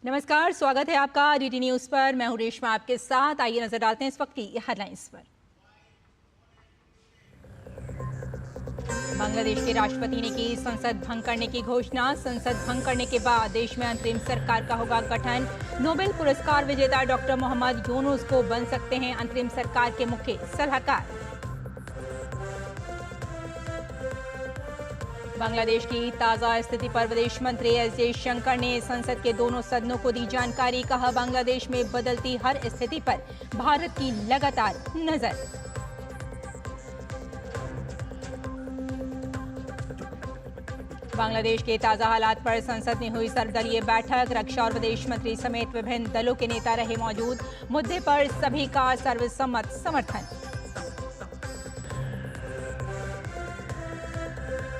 नमस्कार, स्वागत है आपका डीटी न्यूज पर। मैं हूं रेशमा आपके साथ। आइए नजर डालते हैं इस वक्त की हेडलाइंस पर। बांग्लादेश के राष्ट्रपति ने की संसद भंग करने की घोषणा। संसद भंग करने के बाद देश में अंतरिम सरकार का होगा गठन। नोबेल पुरस्कार विजेता डॉक्टर मोहम्मद यूनुस को बन सकते हैं अंतरिम सरकार के मुख्य सलाहकार। बांग्लादेश की ताजा स्थिति पर विदेश मंत्री एस जयशंकर ने संसद के दोनों सदनों को दी जानकारी। कहा, बांग्लादेश में बदलती हर स्थिति पर भारत की लगातार नजर। बांग्लादेश के ताजा हालात पर संसद में हुई सर्वदलीय बैठक। रक्षा और विदेश मंत्री समेत विभिन्न दलों के नेता रहे मौजूद। मुद्दे पर सभी का सर्वसम्मत समर्थन।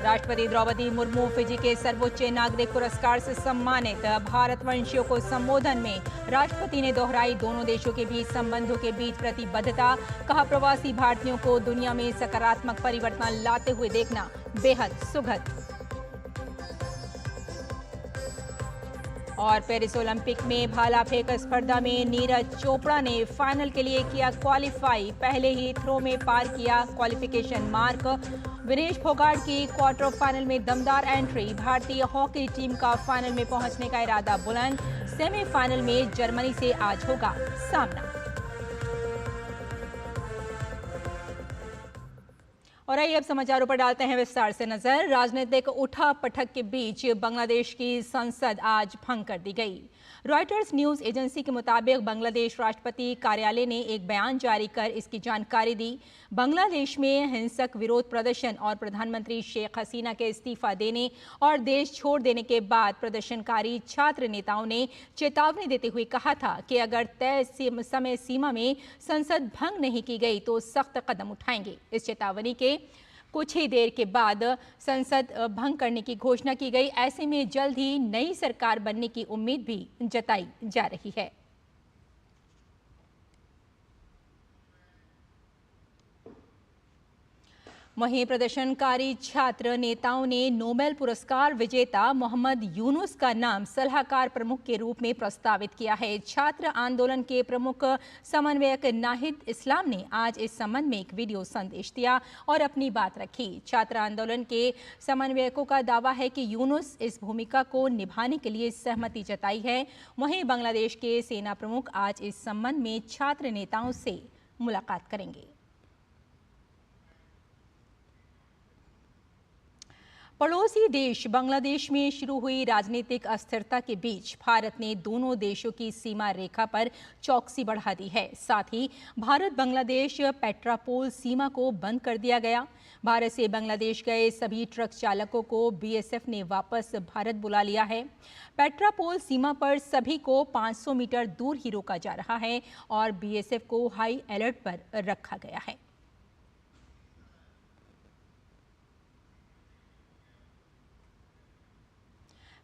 राष्ट्रपति द्रौपदी मुर्मू फिजी के सर्वोच्च नागरिक पुरस्कार से सम्मानित। भारतवंशियों को संबोधन में राष्ट्रपति ने दोहराई दोनों देशों के बीच संबंधों के बीच प्रतिबद्धता। कहा, प्रवासी भारतीयों को दुनिया में सकारात्मक परिवर्तन लाते हुए देखना बेहद सुखद। और पेरिस ओलंपिक में भाला फेंक स्पर्धा में नीरज चोपड़ा ने फाइनल के लिए किया क्वालिफाई। पहले ही थ्रो में पार किया क्वालिफिकेशन मार्क। विनेश फोगाट की क्वार्टर फाइनल में दमदार एंट्री। भारतीय हॉकी टीम का फाइनल में पहुंचने का इरादा बुलंद। सेमीफाइनल में जर्मनी से आज होगा सामना। और आइए अब समाचारों पर डालते हैं विस्तार से नजर। राजनीतिक उठापटक के बीच बांग्लादेश की संसद आज भंग कर दी गई। रॉयटर्स न्यूज एजेंसी के मुताबिक बांग्लादेश राष्ट्रपति कार्यालय ने एक बयान जारी कर इसकी जानकारी दी। बांग्लादेश में हिंसक विरोध प्रदर्शन और प्रधानमंत्री शेख हसीना के इस्तीफा देने और देश छोड़ देने के बाद प्रदर्शनकारी छात्र नेताओं ने चेतावनी देते हुए कहा था कि अगर तय समय सीमा में संसद भंग नहीं की गई तो सख्त कदम उठाएंगे। इस चेतावनी के कुछ ही देर के बाद संसद भंग करने की घोषणा की गई। ऐसे में जल्द ही नई सरकार बनने की उम्मीद भी जताई जा रही है। वहीं प्रदर्शनकारी छात्र नेताओं ने नोबेल पुरस्कार विजेता मोहम्मद यूनुस का नाम सलाहकार प्रमुख के रूप में प्रस्तावित किया है। छात्र आंदोलन के प्रमुख समन्वयक नाहिद इस्लाम ने आज इस संबंध में एक वीडियो संदेश दिया और अपनी बात रखी। छात्र आंदोलन के समन्वयकों का दावा है कि यूनुस इस भूमिका को निभाने के लिए सहमति जताई है। वहीं बांग्लादेश के सेना प्रमुख आज इस संबंध में छात्र नेताओं से मुलाकात करेंगे। पड़ोसी देश बांग्लादेश में शुरू हुई राजनीतिक अस्थिरता के बीच भारत ने दोनों देशों की सीमा रेखा पर चौकसी बढ़ा दी है। साथ ही भारत बांग्लादेश पेट्रापोल सीमा को बंद कर दिया गया। भारत से बांग्लादेश गए सभी ट्रक चालकों को बीएसएफ ने वापस भारत बुला लिया है। पेट्रापोल सीमा पर सभी को 500 मीटर दूर ही रोका जा रहा है और बीएसएफ को हाई अलर्ट पर रखा गया है।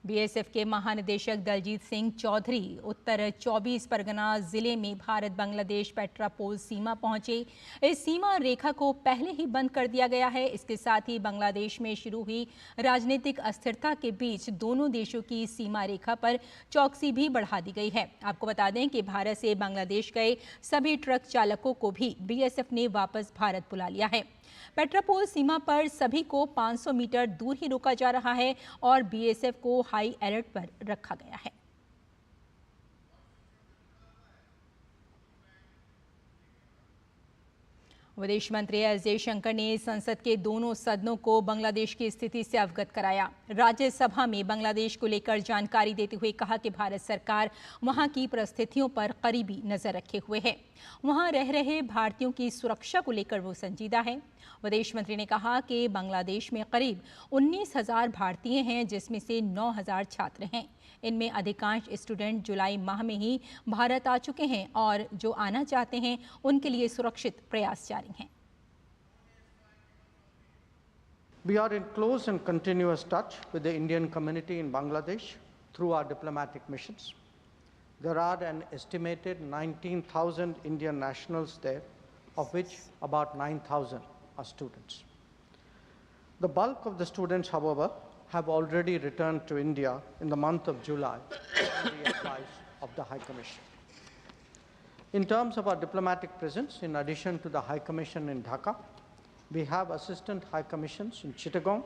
बीएसएफ के महानिदेशक दलजीत सिंह चौधरी उत्तर 24 परगना जिले में भारत बांग्लादेश पेट्रापोल सीमा पहुंचे। इस सीमा रेखा को पहले ही बंद कर दिया गया है। इसके साथ ही बांग्लादेश में शुरू हुई राजनीतिक अस्थिरता के बीच दोनों देशों की सीमा रेखा पर चौकसी भी बढ़ा दी गई है। आपको बता दें कि भारत से बांग्लादेश गए सभी ट्रक चालकों को भी बीएसएफ ने वापस भारत बुला लिया है। पेट्रापोल सीमा पर सभी को 500 मीटर दूर ही रोका जा रहा है और बीएसएफ को हाई अलर्ट पर रखा गया है। विदेश मंत्री एस जयशंकर ने संसद के दोनों सदनों को बांग्लादेश की स्थिति से अवगत कराया। राज्यसभा में बांग्लादेश को लेकर जानकारी देते हुए कहा कि भारत सरकार वहां की परिस्थितियों पर करीबी नजर रखे हुए है। वहां रह रहे भारतीयों की सुरक्षा को लेकर वो संजीदा है। विदेश मंत्री ने कहा कि बांग्लादेश में करीब 19,000 भारतीय हैं, जिसमें से 9,000 छात्र हैं। इनमें अधिकांश स्टूडेंट जुलाई माह में ही भारत आ चुके हैं और जो आना चाहते हैं उनके लिए सुरक्षित प्रयास जारी हैं। We are in close and continuous touch with the Indian community in Bangladesh through our diplomatic missions. There are an estimated 19,000 Indian nationals there of which about 9,000 are students. The bulk of the students, however, have already returned to India in the month of July on the advice of the High Commission. In terms of our diplomatic presence, in addition to the High Commission in Dhaka, we have assistant High Commissions in Chittagong,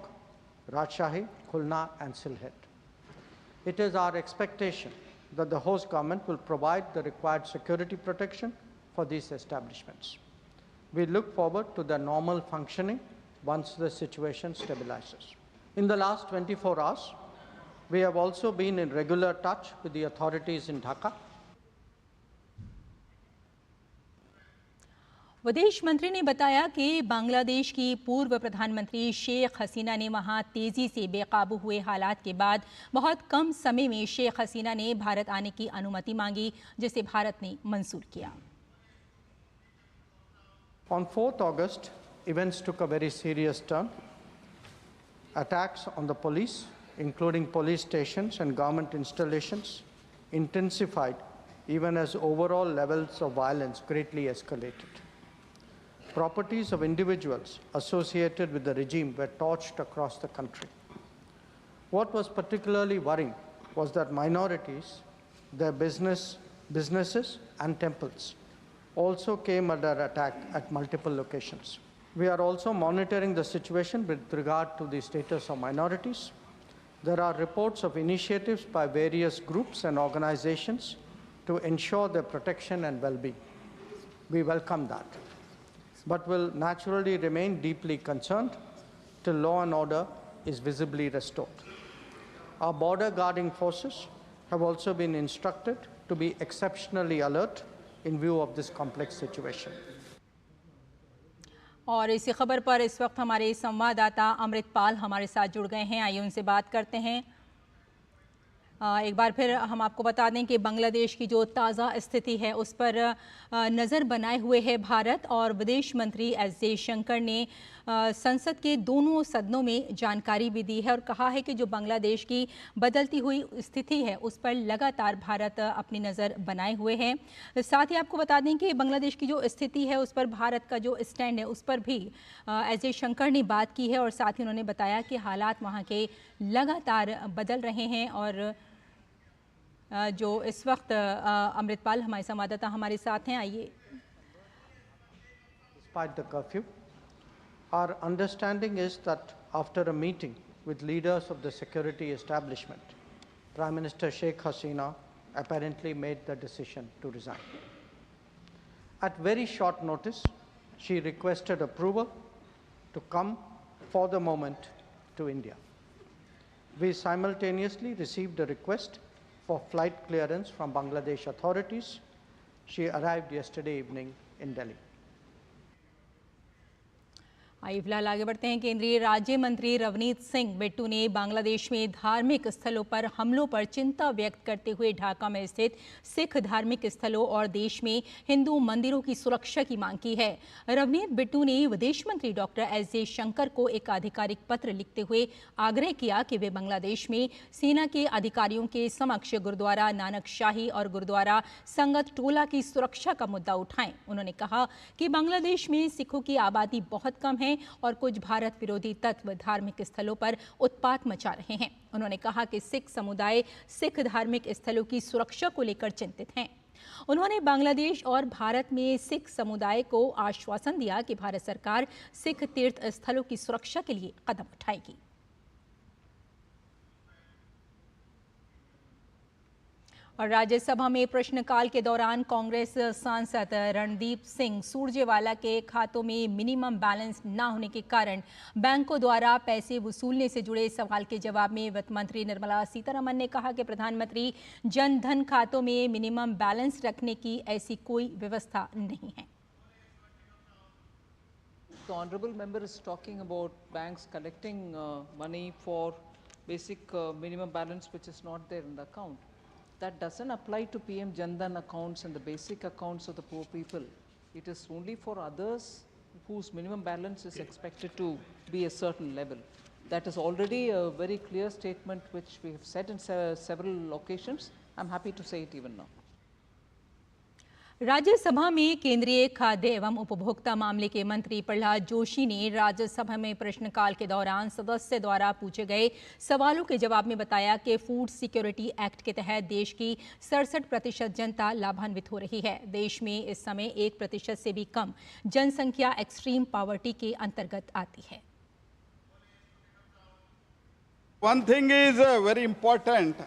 Rajshahi, Khulna, and Sylhet. It is our expectation that the host government will provide the required security protection for these establishments. We look forward to their normal functioning once the situation stabilizes. In the last 24 hours, we have also been in regular touch with the authorities in Dhaka. विदेश मंत्री ने बताया कि बांग्लादेश की पूर्व प्रधानमंत्री शेख हसीना ने वहां तेजी से बेकाबू हुए हालात के बाद बहुत कम समय में शेख हसीना ने भारत आने की अनुमति मांगी, जिसे भारत ने मंजूर किया। On 4th August, events took a very serious turn. Attacks on the police, including police stations and government installations, intensified even as overall levels of violence greatly escalated. Properties of individuals associated with the regime were torched across the country. What was particularly worrying was that minorities, their businesses and temples also came under attack at multiple locations. We are also monitoring the situation with regard to the status of minorities. There are reports of initiatives by various groups and organizations to ensure their protection and well-being. We welcome that, but will naturally remain deeply concerned till law and order is visibly restored. Our border guarding forces have also been instructed to be exceptionally alert in view of this complex situation. और इसी खबर पर इस वक्त हमारे संवाददाता अमृतपाल हमारे साथ जुड़ गए हैं। आइए उनसे बात करते हैं। एक बार फिर हम आपको बता दें कि बांग्लादेश की जो ताज़ा स्थिति है उस पर नज़र बनाए हुए है भारत, और विदेश मंत्री एस जयशंकर ने संसद के दोनों सदनों में जानकारी भी दी है और कहा है कि जो बांग्लादेश की बदलती हुई स्थिति है उस पर लगातार भारत अपनी नज़र बनाए हुए है। साथ ही आपको बता दें कि बांग्लादेश की जो स्थिति है उस पर भारत का जो स्टैंड है उस पर भी एस जयशंकर ने बात की है, और साथ ही उन्होंने बताया कि हालात वहाँ के लगातार बदल रहे हैं। और जो इस वक्त अमृतपाल हमारे संवाददाता हमारे साथ हैं, आइए। Despite the curfew, our understanding is that after a meeting with leaders of the security establishment, Prime Minister Sheikh Hasina apparently made the decision to resign. At very short notice, she requested approval to come for the moment to India. We simultaneously received a request for flight clearance from Bangladesh authorities. She arrived yesterday evening in Delhi. आइए फिलहाल आगे बढ़ते हैं। केंद्रीय राज्य मंत्री रवनीत सिंह बिट्टू ने बांग्लादेश में धार्मिक स्थलों पर हमलों पर चिंता व्यक्त करते हुए ढाका में स्थित सिख धार्मिक स्थलों और देश में हिंदू मंदिरों की सुरक्षा की मांग की है। रवनीत बिट्टू ने विदेश मंत्री डॉक्टर एस जयशंकर को एक आधिकारिक पत्र लिखते हुए आग्रह किया कि वे बांग्लादेश में सेना के अधिकारियों के समक्ष गुरुद्वारा नानक शाही और गुरुद्वारा संगत टोला की सुरक्षा का मुद्दा उठाएं। उन्होंने कहा कि बांग्लादेश में सिखों की आबादी बहुत कम है और कुछ भारत विरोधी तत्व धार्मिक स्थलों पर उत्पात मचा रहे हैं। उन्होंने कहा कि सिख समुदाय सिख धार्मिक स्थलों की सुरक्षा को लेकर चिंतित हैं। उन्होंने बांग्लादेश और भारत में सिख समुदाय को आश्वासन दिया कि भारत सरकार सिख तीर्थ स्थलों की सुरक्षा के लिए कदम उठाएगी। और राज्यसभा में प्रश्नकाल के दौरान कांग्रेस सांसद रणदीप सिंह सुरजेवाला के खातों में मिनिमम बैलेंस न होने के कारण बैंकों द्वारा पैसे वसूलने से जुड़े सवाल के जवाब में वित्त मंत्री निर्मला सीतारमण ने कहा कि प्रधानमंत्री जन धन खातों में मिनिमम बैलेंस रखने की ऐसी कोई व्यवस्था नहीं है। The honorable member is talking about banks collecting money for basic minimum balance which is not there in the account. That doesn't apply to PM Jan Dhan accounts and the basic accounts of the poor people. It is only for others whose minimum balance is expected to be a certain level. That is already a very clear statement which we have said in several occasions. I'm happy to say it even now. Rajya Sabha में केंद्रीय खाद्य एवं उपभोक्ता मामले के मंत्री प्रहलाद जोशी ने राज्यसभा में प्रश्नकाल के दौरान सदस्य द्वारा पूछे गए सवालों के जवाब में बताया कि फूड सिक्योरिटी एक्ट के तहत देश की 67% जनता लाभान्वित हो रही है। देश में इस समय 1% से भी कम जनसंख्या एक्सट्रीम पॉवर्टी के अंतर्गत आती है। One thing is very important.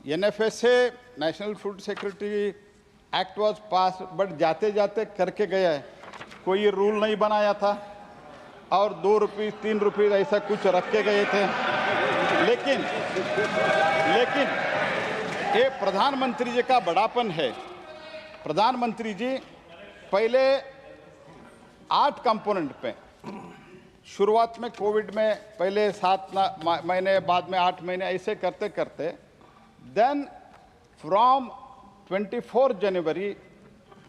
NFSA, National Food Security Act was passed, but जाते जाते करके गया है। कोई ये रूल नहीं बनाया था और 2 रुपये 3 रुपये ऐसा कुछ रख के गए थे। लेकिन ये प्रधानमंत्री जी का बड़ापन है। प्रधानमंत्री जी पहले 8 कंपोनेंट पे, शुरुआत में कोविड में पहले 7 महीने, बाद में 8 महीने, ऐसे करते करते then from 24 January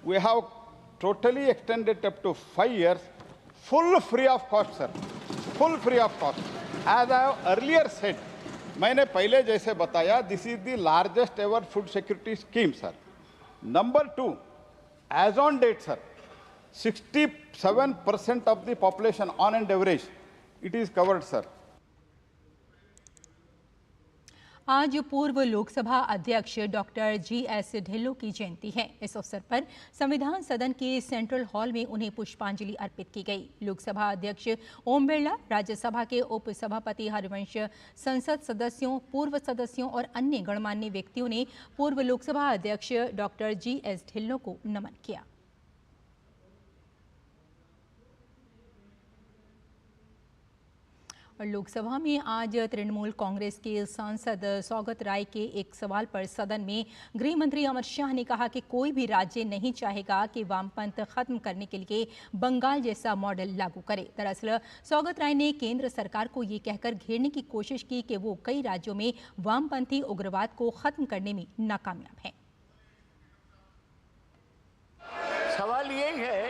we have totally extended up to 5 years, full free of cost, sir, full free of cost. As I have earlier said, मैंने पहले जैसे बताया, this is the largest ever food security scheme, sir. Number 2, as on date, sir, 67% of the population on an average, it is covered, sir. आज पूर्व लोकसभा अध्यक्ष doctor GS Dhillon की जयंती है। इस अवसर पर संविधान सदन के सेंट्रल हॉल में उन्हें पुष्पांजलि अर्पित की गई। लोकसभा अध्यक्ष ओम बिरला, राज्यसभा के उपसभापति हरिवंश, संसद सदस्यों, पूर्व सदस्यों और अन्य गणमान्य व्यक्तियों ने पूर्व लोकसभा अध्यक्ष डॉक्टर GS ढिल्लों को नमन किया। और लोकसभा में आज तृणमूल कांग्रेस के सांसद सौगत राय के एक सवाल पर सदन में गृह मंत्री अमित शाह ने कहा कि कोई भी राज्य नहीं चाहेगा कि वामपंथ खत्म करने के लिए बंगाल जैसा मॉडल लागू करे। दरअसल सौगत राय ने केंद्र सरकार को ये कहकर घेरने की कोशिश की कि वो कई राज्यों में वामपंथी उग्रवाद को खत्म करने में नाकामयाब है। सवाल यही है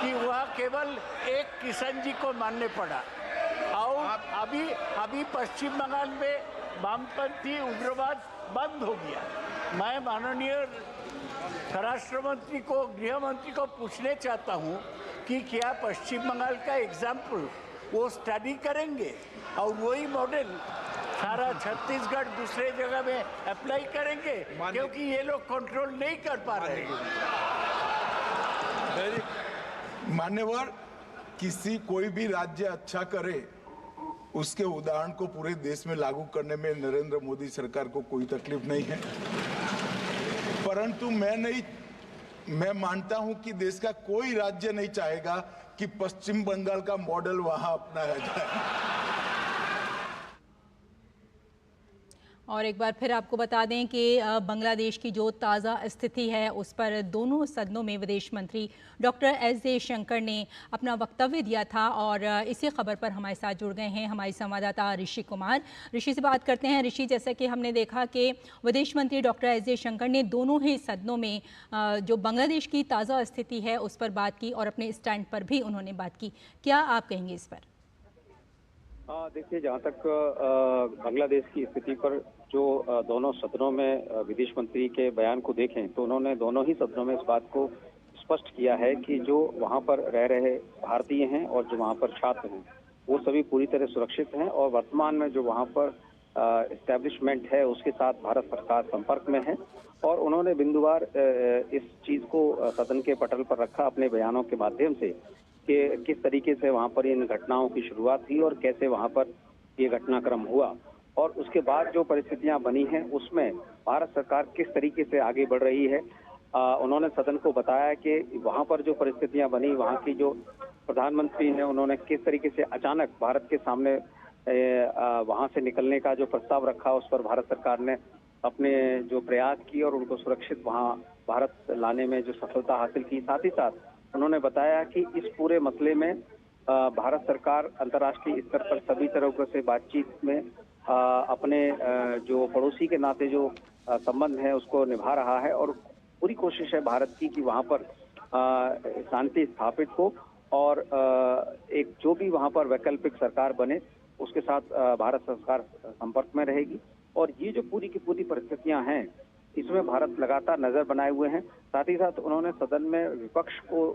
कि वह केवल एक किशन जी को मानने पड़ा और अभी पश्चिम बंगाल में वामपंथी उग्रवाद बंद हो गया। मैं माननीय स्वराष्ट्र मंत्री को, गृह मंत्री को पूछने चाहता हूं कि क्या पश्चिम बंगाल का एग्जाम्पल वो स्टडी करेंगे और वही मॉडल सारा छत्तीसगढ़ दूसरे जगह में अप्लाई करेंगे, क्योंकि ये लोग कंट्रोल नहीं कर पा रहे हैं। मान्यवर, किसी कोई भी राज्य अच्छा करे उसके उदाहरण को पूरे देश में लागू करने में नरेंद्र मोदी सरकार को कोई तकलीफ नहीं है, परंतु मैं मानता हूं कि देश का कोई राज्य नहीं चाहेगा कि पश्चिम बंगाल का मॉडल वहां अपनाया जाए। और एक बार फिर आपको बता दें कि बांग्लादेश की जो ताज़ा स्थिति है उस पर दोनों सदनों में विदेश मंत्री डॉक्टर एस जयशंकर ने अपना वक्तव्य दिया था। और इसी खबर पर हमारे साथ जुड़ गए हैं हमारी संवाददाता ऋषि कुमार। ऋषि से बात करते हैं। ऋषि, जैसा कि हमने देखा कि विदेश मंत्री डॉक्टर एस जयशंकर ने दोनों ही सदनों में जो बांग्लादेश की ताज़ा स्थिति है उस पर बात की और अपने स्टैंड पर भी उन्होंने बात की। क्या आप कहेंगे इस पर? देखिए, जहाँ तक बांग्लादेश की स्थिति पर जो दोनों सदनों में विदेश मंत्री के बयान को देखें तो उन्होंने दोनों ही सदनों में इस बात को स्पष्ट किया है कि जो वहाँ पर रह रहे भारतीय हैं और जो वहाँ पर छात्र हैं वो सभी पूरी तरह सुरक्षित हैं और वर्तमान में जो वहाँ पर एस्टेब्लिशमेंट है उसके साथ भारत सरकार संपर्क में है। और उन्होंने बिंदुवार इस चीज़ को सदन के पटल पर रखा अपने बयानों के माध्यम से कि किस तरीके से वहाँ पर इन घटनाओं की शुरुआत हुई और कैसे वहाँ पर ये घटनाक्रम हुआ और उसके बाद जो परिस्थितियां बनी हैं उसमें भारत सरकार किस तरीके से आगे बढ़ रही है। उन्होंने सदन को बताया कि वहाँ पर जो परिस्थितियां बनी, वहाँ की जो प्रधानमंत्री ने उन्होंने किस तरीके से अचानक भारत के सामने वहाँ से निकलने का जो प्रस्ताव रखा उस पर भारत सरकार ने अपने जो प्रयास किए और उनको सुरक्षित वहाँ भारत लाने में जो सफलता हासिल की। साथ ही साथ उन्होंने बताया कि इस पूरे मसले में भारत सरकार अंतर्राष्ट्रीय स्तर पर सभी तरह से बातचीत में अपने जो पड़ोसी के नाते जो संबंध है उसको निभा रहा है और पूरी कोशिश है भारत की कि वहाँ पर शांति स्थापित हो और एक जो भी वहाँ पर वैकल्पिक सरकार बने उसके साथ भारत सरकार संपर्क में रहेगी। और ये जो पूरी की पूरी परिस्थितियां हैं इसमें भारत लगातार नजर बनाए हुए हैं। साथ ही साथ उन्होंने सदन में विपक्ष को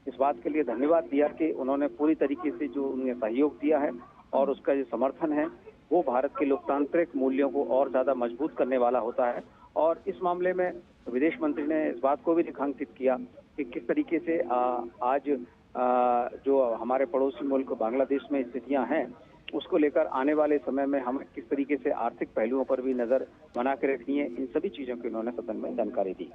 इस बात के लिए धन्यवाद दिया कि उन्होंने पूरी तरीके से जो उन्हें सहयोग दिया है और उसका जो समर्थन है वो भारत के लोकतांत्रिक मूल्यों को और ज्यादा मजबूत करने वाला होता है। और इस मामले में विदेश मंत्री ने इस बात को भी रेखांकित किया कि किस तरीके से आज जो हमारे पड़ोसी मुल्क बांग्लादेश में स्थितियां हैं उसको लेकर आने वाले समय में हम किस तरीके से आर्थिक पहलुओं पर भी नजर बना के रखनी है, इन सभी चीजों की उन्होंने सदन में जानकारी दी।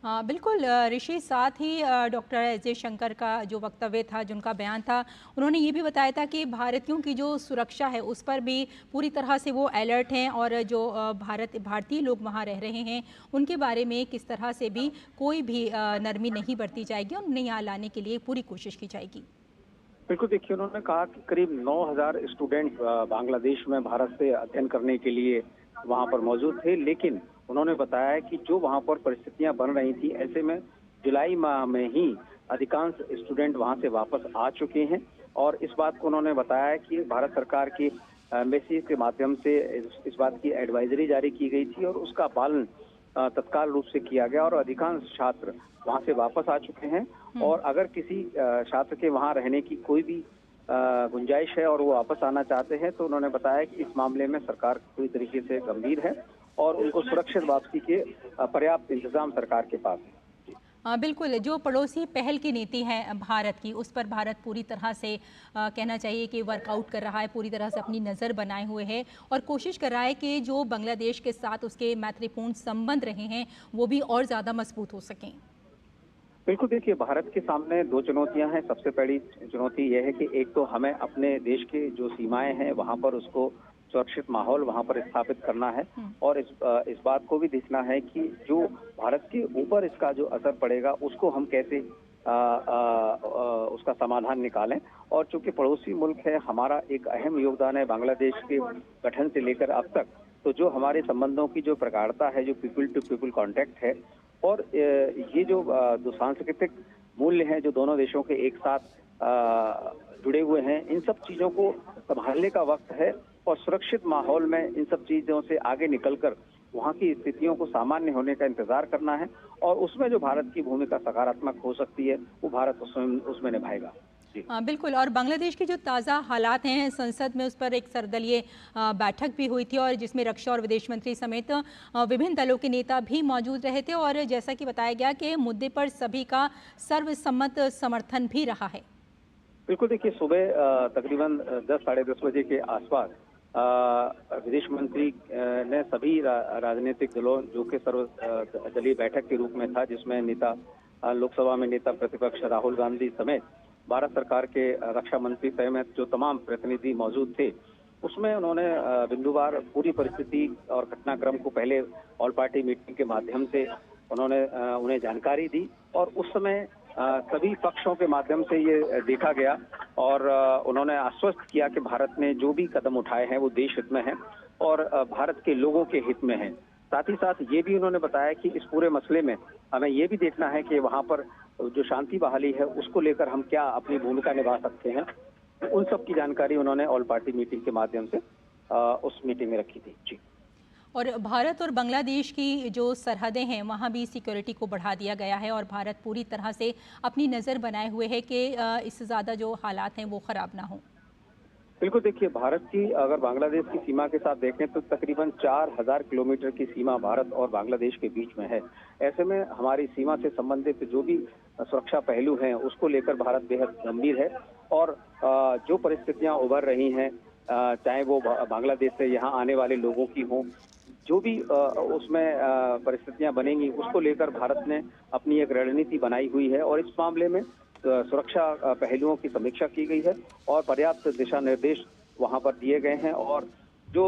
बिल्कुल ऋषि, साथ ही डॉक्टर एस जयशंकर का जो वक्तव्य था, जिनका बयान था, उन्होंने ये भी बताया था कि भारतीयों की जो सुरक्षा है उस पर भी पूरी तरह से वो अलर्ट हैं और जो भारतीय लोग वहाँ रह रहे हैं उनके बारे में किस तरह से भी कोई भी नरमी नहीं बरती जाएगी और उन्हें यहाँ लाने के लिए पूरी कोशिश की जाएगी। बिल्कुल, देखिए उन्होंने कहा कि करीब 9,000 स्टूडेंट बांग्लादेश में भारत से अध्ययन करने के लिए वहाँ पर मौजूद थे, लेकिन उन्होंने बताया कि जो वहाँ पर परिस्थितियां बन रही थी, ऐसे में जुलाई माह में ही अधिकांश स्टूडेंट वहाँ से वापस आ चुके हैं। और इस बात को उन्होंने बताया कि भारत सरकार की एम्बेसी के माध्यम से इस बात की एडवाइजरी जारी की गई थी और उसका पालन तत्काल रूप से किया गया और अधिकांश छात्र वहाँ से वापस आ चुके हैं। और अगर किसी छात्र के वहाँ रहने की कोई भी गुंजाइश है और वो वापस आना चाहते हैं तो उन्होंने बताया कि इस मामले में सरकार पूरी तरीके से गंभीर है और उनको सुरक्षित वापसी के पर्याप्त इंतजाम सरकार के पास है। बिल्कुल, जो पड़ोसी पहल की नीति है भारत की, उस पर भारत पूरी तरह से कहना चाहिए कि वर्कआउट कर रहा है, पूरी तरह से अपनी नज़र बनाए हुए है और कोशिश कर रहा है कि जो बांग्लादेश के साथ उसके मैत्रीपूर्ण संबंध रहे हैं वो भी और ज़्यादा मजबूत हो सकें। बिल्कुल, देखिए भारत के सामने दो चुनौतियां हैं। सबसे बड़ी चुनौती यह है कि एक तो हमें अपने देश के जो सीमाएं हैं वहां पर उसको सुरक्षित माहौल वहां पर स्थापित करना है और इस बात को भी देखना है कि जो भारत के ऊपर इसका जो असर पड़ेगा उसको हम कैसे उसका समाधान निकालें। और चूंकि पड़ोसी मुल्क है, हमारा एक अहम योगदान है बांग्लादेश के गठन से लेकर अब तक, तो जो हमारे संबंधों की जो प्रगाढ़ता है, जो पीपल टू पीपल कॉन्टेक्ट है और ये जो सांस्कृतिक मूल्य हैं जो दोनों देशों के एक साथ जुड़े हुए हैं, इन सब चीजों को संभालने का वक्त है और सुरक्षित माहौल में इन सब चीजों से आगे निकलकर वहाँ की स्थितियों को सामान्य होने का इंतजार करना है और उसमें जो भारत की भूमिका सकारात्मक हो सकती है वो भारत उसमें निभाएगा। बिल्कुल, और बांग्लादेश के जो ताज़ा हालात हैं, संसद में उस पर एक सर्वदलीय बैठक भी हुई थी और जिसमें रक्षा और विदेश मंत्री समेत विभिन्न दलों के नेता भी मौजूद रहे थे और जैसा कि बताया गया कि मुद्दे पर सभी का सर्वसम्मत समर्थन भी रहा है। बिल्कुल, देखिए सुबह तकरीबन 10 साढ़े 10 बजे के आसपास विदेश मंत्री ने सभी राजनीतिक दलों, जो कि सर्वदलीय बैठक के रूप में था, जिसमें नेता लोकसभा में नेता प्रतिपक्ष राहुल गांधी समेत भारत सरकार के रक्षा मंत्री समेत जो तमाम प्रतिनिधि मौजूद थे, उसमें उन्होंने बिंदुवार पूरी परिस्थिति और घटनाक्रम को पहले ऑल पार्टी मीटिंग के माध्यम से उन्होंने उन्हें जानकारी दी और उस समय सभी पक्षों के माध्यम से ये देखा गया और उन्होंने आश्वस्त किया कि भारत ने जो भी कदम उठाए हैं वो देश हित में है और भारत के लोगों के हित में है। साथ ही साथ ये भी उन्होंने बताया कि इस पूरे मसले में हमें ये भी देखना है कि वहाँ पर जो शांति बहाली है उसको लेकर हम क्या अपनी भूमिका निभा सकते हैं। उन सब की जानकारी उन्होंने ऑल पार्टी मीटिंग के माध्यम से उस मीटिंग में रखी थी। जी। और भारत और बांग्लादेश की जो सरहदें हैं वहाँ भी सिक्योरिटी को बढ़ा दिया गया है और भारत पूरी तरह से अपनी नज़र बनाए हुए है कि इससे ज़्यादा जो हालात हैं वो ख़राब ना हो। बिल्कुल, देखिए भारत की अगर बांग्लादेश की सीमा के साथ देखें तो तकरीबन 4000 किलोमीटर की सीमा भारत और बांग्लादेश के बीच में है। ऐसे में हमारी सीमा से संबंधित जो भी सुरक्षा पहलू हैं उसको लेकर भारत बेहद गंभीर है और जो परिस्थितियां उभर रही हैं, चाहे वो बांग्लादेश से यहाँ आने वाले लोगों की हों, जो भी उसमें परिस्थितियां बनेंगी उसको लेकर भारत ने अपनी एक रणनीति बनाई हुई है और इस मामले में सुरक्षा पहलुओं की समीक्षा की गई है और पर्याप्त दिशा निर्देश वहां पर दिए गए हैं और जो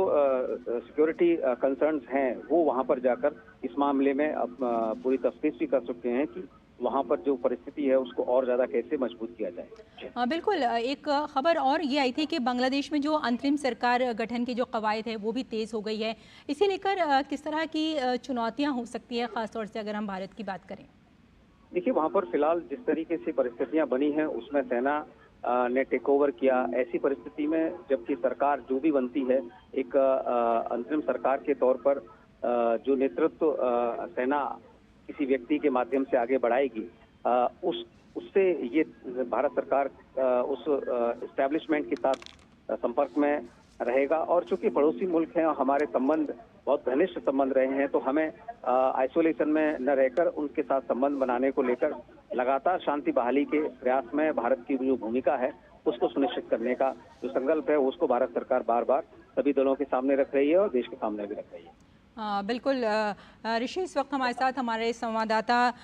सिक्योरिटी कंसर्न्स हैं वो वहां पर जाकर इस मामले में पूरी तफ्तीश भी कर चुके हैं कि वहां पर जो परिस्थिति है उसको और ज्यादा कैसे मजबूत किया जाए। बिल्कुल, एक खबर और ये आई थी कि बांग्लादेश में जो अंतरिम सरकार गठन की जो कवायद है वो भी तेज़ हो गई है। इसे लेकर किस तरह की चुनौतियां हो सकती है, खासतौर से अगर हम भारत की बात करें? देखिए वहां पर फिलहाल जिस तरीके से परिस्थितियां बनी हैं उसमें सेना ने टेक ओवर किया। ऐसी परिस्थिति में जबकि सरकार जो भी बनती है एक अंतरिम सरकार के तौर पर जो नेतृत्व सेना किसी व्यक्ति के माध्यम से आगे बढ़ाएगी, उससे ये भारत सरकार उस एस्टेब्लिशमेंट के साथ संपर्क में रहेगा। और चूंकि पड़ोसी मुल्क हैं और हमारे संबंध बहुत घनिष्ठ संबंध रहे हैं, तो हमें आइसोलेशन में न रहकर उनके साथ संबंध बनाने को लेकर लगातार शांति बहाली के प्रयास में भारत की जो भूमिका है उसको सुनिश्चित करने का जो संकल्प है उसको भारत सरकार बार बार सभी दलों के सामने रख रही है और देश के सामने भी रख रही है। बिल्कुल ऋषि, इस वक्त हमारे साथ हमारे संवाददाता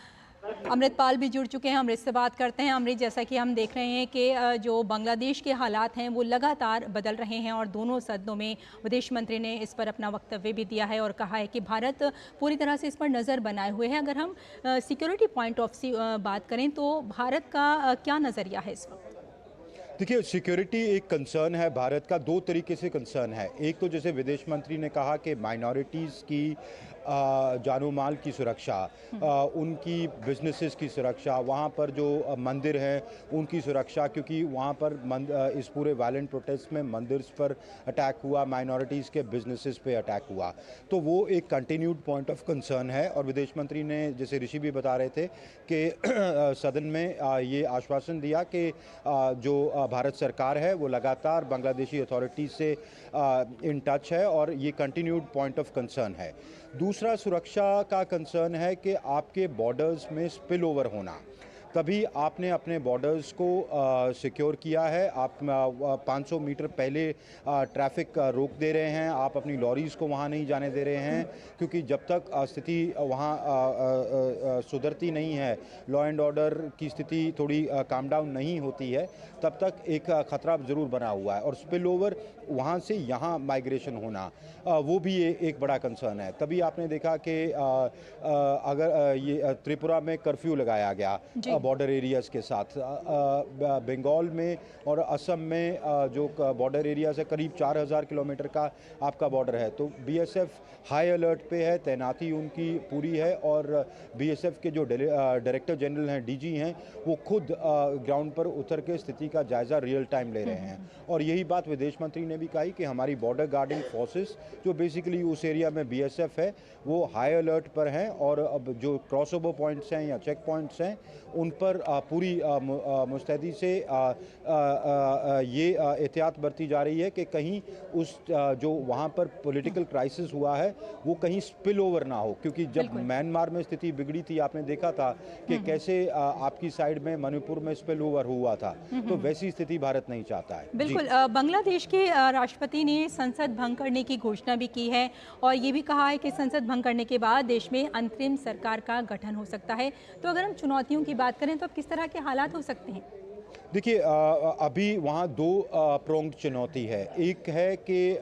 अमृतपाल भी जुड़ चुके हैं। अमृत से बात करते हैं। अमृत, जैसा कि हम देख रहे हैं कि जो बांग्लादेश के हालात हैं वो लगातार बदल रहे हैं और दोनों सदनों में विदेश मंत्री ने इस पर अपना वक्तव्य भी दिया है और कहा है कि भारत पूरी तरह से इस पर नज़र बनाए हुए है। अगर हम सिक्योरिटी पॉइंट ऑफ व्यू बात करें तो भारत का क्या नज़रिया है इस वक्त? देखिए, सिक्योरिटी एक कंसर्न है भारत का, दो तरीके से कंसर्न है। एक तो जैसे विदेश मंत्री ने कहा कि माइनॉरिटीज़ की जानो माल की सुरक्षा, उनकी बिजनेसेस की सुरक्षा, वहाँ पर जो मंदिर हैं उनकी सुरक्षा, क्योंकि वहाँ पर इस पूरे वायलेंट प्रोटेस्ट में मंदिर पर अटैक हुआ, माइनॉरिटीज़ के बिजनेसेस पे अटैक हुआ, तो वो एक कंटिन्यूड पॉइंट ऑफ कंसर्न है। और विदेश मंत्री ने, जैसे ऋषि भी बता रहे थे, कि सदन में ये आश्वासन दिया कि जो भारत सरकार है वो लगातार बांग्लादेशी अथॉरिटीज़ से इन टच है और ये कंटिन्यूड पॉइंट ऑफ कंसर्न है। दूसरा सुरक्षा का कंसर्न है कि आपके बॉर्डर्स में स्पिल ओवर होना, तभी आपने अपने बॉर्डर्स को सिक्योर किया है। आप 500 मीटर पहले ट्रैफिक रोक दे रहे हैं, आप अपनी लॉरीज़ को वहाँ नहीं जाने दे रहे हैं, क्योंकि जब तक स्थिति वहाँ सुधरती नहीं है, लॉ एंड ऑर्डर की स्थिति थोड़ी काम डाउन नहीं होती है, तब तक एक खतरा ज़रूर बना हुआ है। और स्पिल ओवर वहाँ से यहाँ माइग्रेशन होना, वो भी एक बड़ा कंसर्न है। तभी आपने देखा कि अगर ये त्रिपुरा में कर्फ्यू लगाया गया बॉर्डर एरियाज़ के साथ, बंगाल में और असम में जो बॉर्डर एरियाज़ है करीब 4000 किलोमीटर का आपका बॉर्डर है, तो बीएसएफ हाई अलर्ट पे है, तैनाती उनकी पूरी है। और बीएसएफ के जो डायरेक्टर जनरल हैं, डीजी हैं, वो खुद ग्राउंड पर उतर के स्थिति का जायज़ा रियल टाइम ले रहे हैं। और यही बात विदेश मंत्री ने भी कही कि हमारी बॉर्डर गार्डिंग फोर्सेस, जो बेसिकली उस एरिया में बीएसएफ है, वो हाई अलर्ट पर हैं और अब जो क्रॉस ओवर पॉइंट्स हैं या चेक पॉइंट्स हैं उन पर पूरी मुस्तैदी से ये एहतियात बरती जा रही है कि कहीं उस जो वहाँ पर पॉलिटिकल क्राइसिस हुआ है वो कहीं स्पिल ओवर ना हो, क्योंकि जब म्यांमार में स्थिति बिगड़ी थी आपने देखा था कि कैसे आपकी साइड में मणिपुर में स्पिल ओवर हुआ था, तो वैसी स्थिति भारत नहीं चाहता है। बिल्कुल, बांग्लादेश के राष्ट्रपति ने संसद भंग करने की घोषणा भी की है और ये भी कहा है कि संसद भंग करने के बाद देश में अंतरिम सरकार का गठन हो सकता है। तो अगर हम चुनौतियों की बात करें तो अब किस तरह के हालात हो सकते हैं? देखिए, अभी वहाँ दो प्रोंग चुनौती है। एक है कि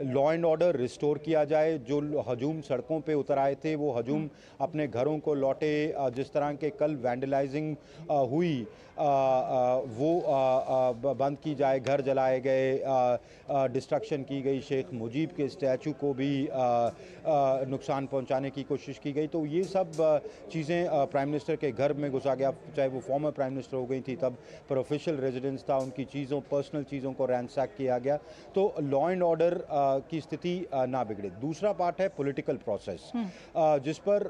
लॉ एंड ऑर्डर रिस्टोर किया जाए, जो हजूम सड़कों पे उतर आए थे वो हजूम अपने घरों को लौटे। जिस तरह के कल वैंडलाइजिंग हुई वो बंद की जाए, घर जलाए गए, डिस्ट्रक्शन की गई, शेख मुजीब के स्टैचू को भी नुकसान पहुंचाने की कोशिश की गई। तो ये सब चीज़ें प्राइम मिनिस्टर के घर में घुसा गया, चाहे वो फॉर्मर प्राइम मिनिस्टर हो गई थी तब, पर ऑफिशियल रेजिडेंस था, उनकी चीज़ों, पर्सनल चीज़ों को रैंसैक किया गया। तो लॉ एंड ऑर्डर की स्थिति ना बिगड़े। दूसरा पार्ट है पॉलिटिकल प्रोसेस, जिस पर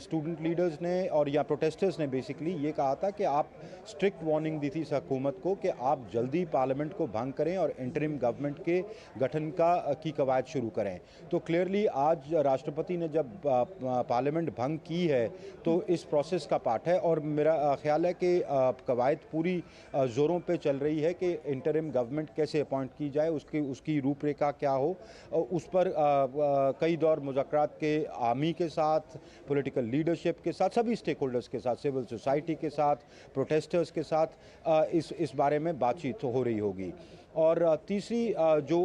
स्टूडेंट लीडर्स ने और या प्रोटेस्टर्स ने बेसिकली ये कहा था कि आप स्ट्रिक्ट वार्निंग दी थी इस हुकूमत को कि आप जल्दी पार्लियामेंट को भंग करें और इंटरिम गवर्नमेंट के गठन की कवायद शुरू करें। तो क्लियरली आज राष्ट्रपति ने जब पार्लियामेंट भंग की है तो इस प्रोसेस का पार्ट है और मेरा ख्याल है कि कवायद पूरी ज़ोरों पे चल रही है कि इंटरिम गवर्नमेंट कैसे अपॉइंट की जाए, उसकी रूपरेखा क्या हो। उस पर कई दौर मुज़ाकरात के आर्मी के साथ, पॉलिटिकल लीडरशिप के साथ, सभी स्टेक होल्डर्स के साथ, सिविल सोसाइटी के साथ, प्रोटेस्टर्स के साथ इस बारे में बातचीत हो रही होगी। और तीसरी जो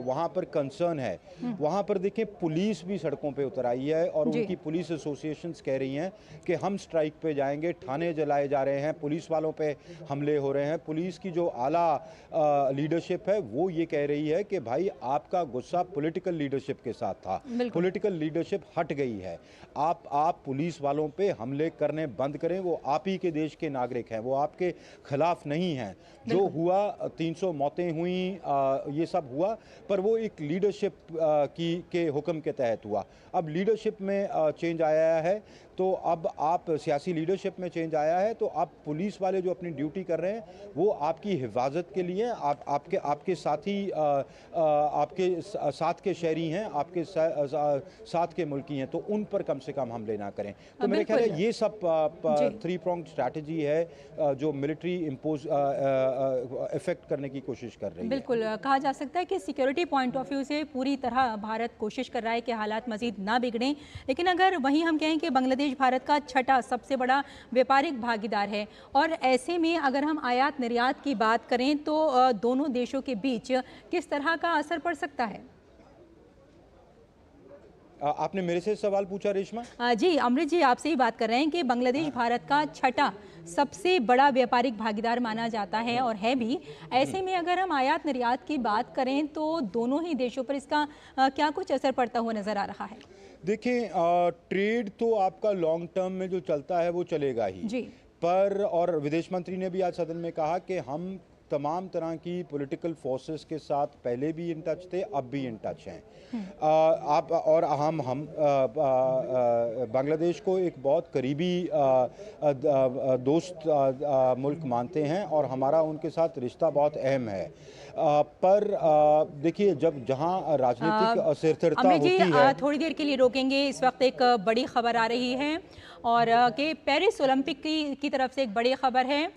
वहाँ पर कंसर्न है, वहाँ पर देखें पुलिस भी सड़कों पे उतर आई है और उनकी पुलिस एसोसिएशंस कह रही हैं कि हम स्ट्राइक पे जाएंगे, थाने जलाए जा रहे हैं, पुलिस वालों पे हमले हो रहे हैं। पुलिस की जो आला लीडरशिप है वो ये कह रही है कि भाई आपका गुस्सा पॉलिटिकल लीडरशिप के साथ था, पॉलिटिकल लीडरशिप हट गई है, आप पुलिस वालों पे हमले करने बंद करें, वो आप ही के देश के नागरिक हैं, वो आपके खिलाफ नहीं हैं। जो हुआ 300 मौतें हुई, ये सब हुआ, पर वो एक लीडरशिप के हुक्म के तहत हुआ। अब लीडरशिप में चेंज आया है, तो अब आप सियासी लीडरशिप में चेंज आया है, तो अब पुलिस वाले जो अपनी ड्यूटी कर रहे हैं वो आपकी हिफाजत के लिए, आपके साथी, आपके साथ के शहरी हैं, आपके साथ के मुल्की हैं, तो उन पर कम से कम हमले ना करें। तो मेरे ख्याल है ये सब 3 pronged स्ट्रैटेजी है जो मिलिट्री इम्पोज इफेक्ट करने की कोशिश कर रही है। बिल्कुल, कहा जा सकता है कि सिक्योरिटी पॉइंट ऑफ व्यू से पूरी तरह भारत कोशिश कर रहा है कि हालात मजीद ना बिगड़ें, लेकिन अगर वहीं हम कहें कि बांग्लादेश भारत का छठा सबसे बड़ा व्यापारिक भागीदार है, और ऐसे में अगर हम आयात निर्यात की बात करें तो दोनों देशों के बीच किस तरह का असर पड़ सकता है? आपने मेरे से सवाल पूछा रेशमा? जी अमृत जी, आपसे ही बात कर रहे हैं कि बांग्लादेश भारत का छठा सबसे बड़ा व्यापारिक भागीदार माना जाता है और है भी। ऐसे में अगर हम आयात निर्यात की बात करें तो दोनों ही देशों पर इसका क्या कुछ असर पड़ता हुआ नजर आ रहा है? देखिए, ट्रेड तो आपका लॉन्ग टर्म में जो चलता है वो चलेगा ही जी। पर, और विदेश मंत्री ने भी आज सदन में कहा कि हम तमाम तरह की पॉलिटिकल फोर्सेस के साथ पहले भी इन टच थे, अब भी इन टच हैं। आप और हम बांग्लादेश को एक बहुत करीबी दोस्त मुल्क मानते हैं और हमारा उनके साथ रिश्ता बहुत अहम है। पर देखिए, जहां राजनीतिक अस्थिरता होती है। थोड़ी देर के लिए रोकेंगे। इस वक्त एक बड़ी खबर आ रही है और कि पेरिस ओलंपिक की तरफ से एक बड़ी खबर है।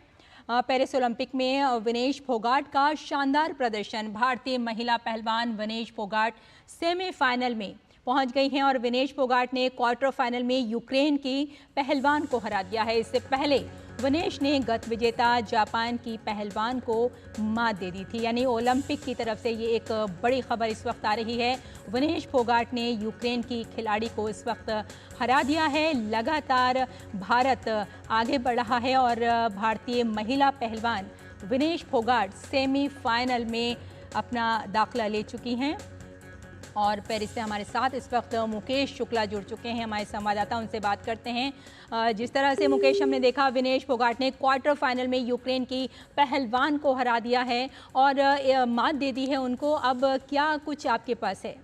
पेरिस ओलंपिक में विनेश फोगाट का शानदार प्रदर्शन। भारतीय महिला पहलवान विनेश फोगाट सेमीफाइनल में पहुंच गई हैं और विनेश फोगाट ने क्वार्टर फाइनल में यूक्रेन की पहलवान को हरा दिया है। इससे पहले विनेश ने गत विजेता जापान की पहलवान को मात दे दी थी। यानी ओलंपिक की तरफ से ये एक बड़ी खबर इस वक्त आ रही है। विनेश फोगाट ने यूक्रेन की खिलाड़ी को इस वक्त हरा दिया है। लगातार भारत आगे बढ़ रहा है और भारतीय महिला पहलवान विनेश फोगाट सेमीफाइनल में अपना दाखिला ले चुकी हैं। और पेरिस से हमारे साथ इस वक्त मुकेश शुक्ला जुड़ चुके हैं, हमारे संवाददाता, उनसे बात करते हैं। जिस तरह से मुकेश हमने देखा, विनेश फोगाट ने क्वार्टर फाइनल में यूक्रेन की पहलवान को हरा दिया है और मात दे दी है उनको। अब क्या कुछ आपके पास है?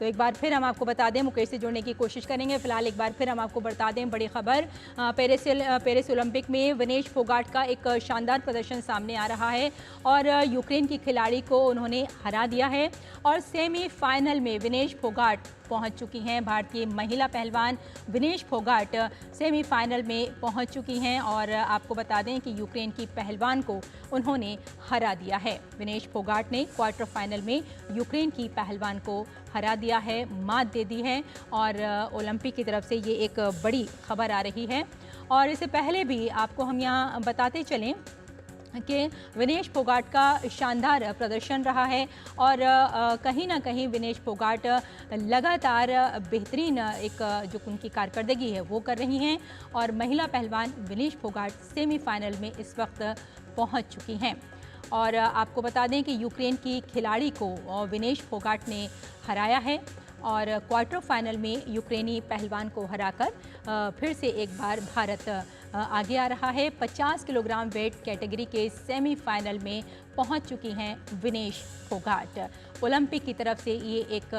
तो एक बार फिर हम आपको बता दें, मुकेश से जुड़ने की कोशिश करेंगे। फिलहाल एक बार फिर हम आपको बता दें बड़ी खबर। पेरिस ओलंपिक में विनेश फोगाट का एक शानदार प्रदर्शन सामने आ रहा है और यूक्रेन की खिलाड़ी को उन्होंने हरा दिया है और सेमीफाइनल में विनेश फोगाट पहुंच चुकी हैं। भारतीय महिला पहलवान विनेश फोगाट सेमीफाइनल में पहुंच चुकी हैं और आपको बता दें कि यूक्रेन की पहलवान को उन्होंने हरा दिया है। विनेश फोगाट ने क्वार्टर फाइनल में यूक्रेन की पहलवान को हरा दिया है, मात दे दी है और ओलंपिक की तरफ से ये एक बड़ी खबर आ रही है। और इससे पहले भी आपको हम यहाँ बताते चलें कि विनेश फोगाट का शानदार प्रदर्शन रहा है और कहीं ना कहीं विनेश फोगाट लगातार बेहतरीन एक जो उनकी कारकर्दगी है वो कर रही हैं और महिला पहलवान विनेश फोगाट सेमीफाइनल में इस वक्त पहुंच चुकी हैं। और आपको बता दें कि यूक्रेन की खिलाड़ी को विनेश फोगाट ने हराया है और क्वार्टर फाइनल में यूक्रेनी पहलवान को हराकर फिर से एक बार भारत आगे आ रहा है। 50 किलोग्राम वेट कैटेगरी के सेमीफाइनल में पहुंच चुकी हैं विनेश फोगाट। ओलंपिक की तरफ से ये एक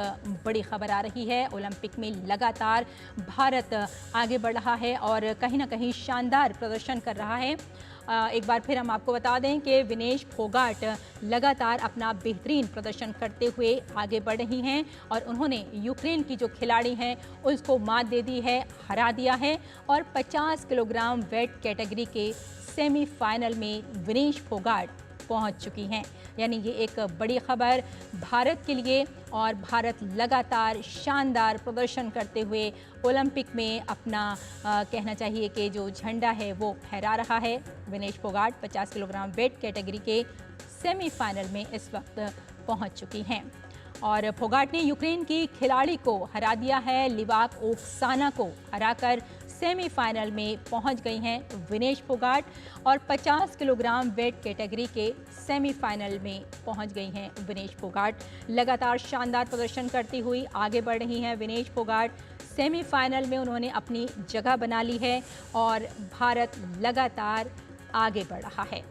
बड़ी खबर आ रही है। ओलंपिक में लगातार भारत आगे बढ़ रहा है और कहीं ना कहीं शानदार प्रदर्शन कर रहा है। एक बार फिर हम आपको बता दें कि विनेश फोगाट लगातार अपना बेहतरीन प्रदर्शन करते हुए आगे बढ़ रही हैं और उन्होंने यूक्रेन की जो खिलाड़ी हैं उसको मात दे दी है, हरा दिया है और 50 किलोग्राम वेट कैटेगरी के सेमीफाइनल में विनेश फोगाट पहुंच चुकी हैं। यानी ये एक बड़ी खबर भारत के लिए और भारत लगातार शानदार प्रदर्शन करते हुए ओलंपिक में अपना कहना चाहिए कि जो झंडा है वो फहरा रहा है। Vinesh Phogat 50 kilogram weight category के सेमीफाइनल में इस वक्त पहुंच चुकी हैं और फोगाट ने यूक्रेन की खिलाड़ी को हरा दिया है। लिवाक ओक्साना को हराकर सेमीफाइनल में पहुंच गई हैं विनेश फोगाट और 50 किलोग्राम वेट कैटेगरी के सेमीफाइनल में पहुंच गई हैं विनेश फोगाट। लगातार शानदार प्रदर्शन करती हुई आगे बढ़ रही हैं विनेश फोगाट। सेमीफाइनल में उन्होंने अपनी जगह बना ली है और भारत लगातार आगे बढ़ रहा है।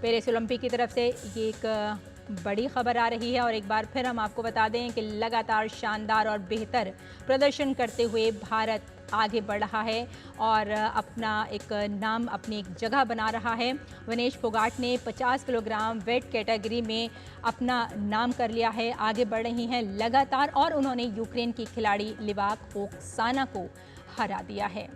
पेरिस ओलंपिक की तरफ से ये एक बड़ी खबर आ रही है और एक बार फिर हम आपको बता दें कि लगातार शानदार और बेहतर प्रदर्शन करते हुए भारत आगे बढ़ रहा है और अपना एक नाम अपनी एक जगह बना रहा है। विनेश फोगाट ने 50 किलोग्राम वेट कैटेगरी में अपना नाम कर लिया है, आगे बढ़ रही हैं लगातार और उन्होंने यूक्रेन की खिलाड़ी लिवाक ओक्साना को हरा दिया है।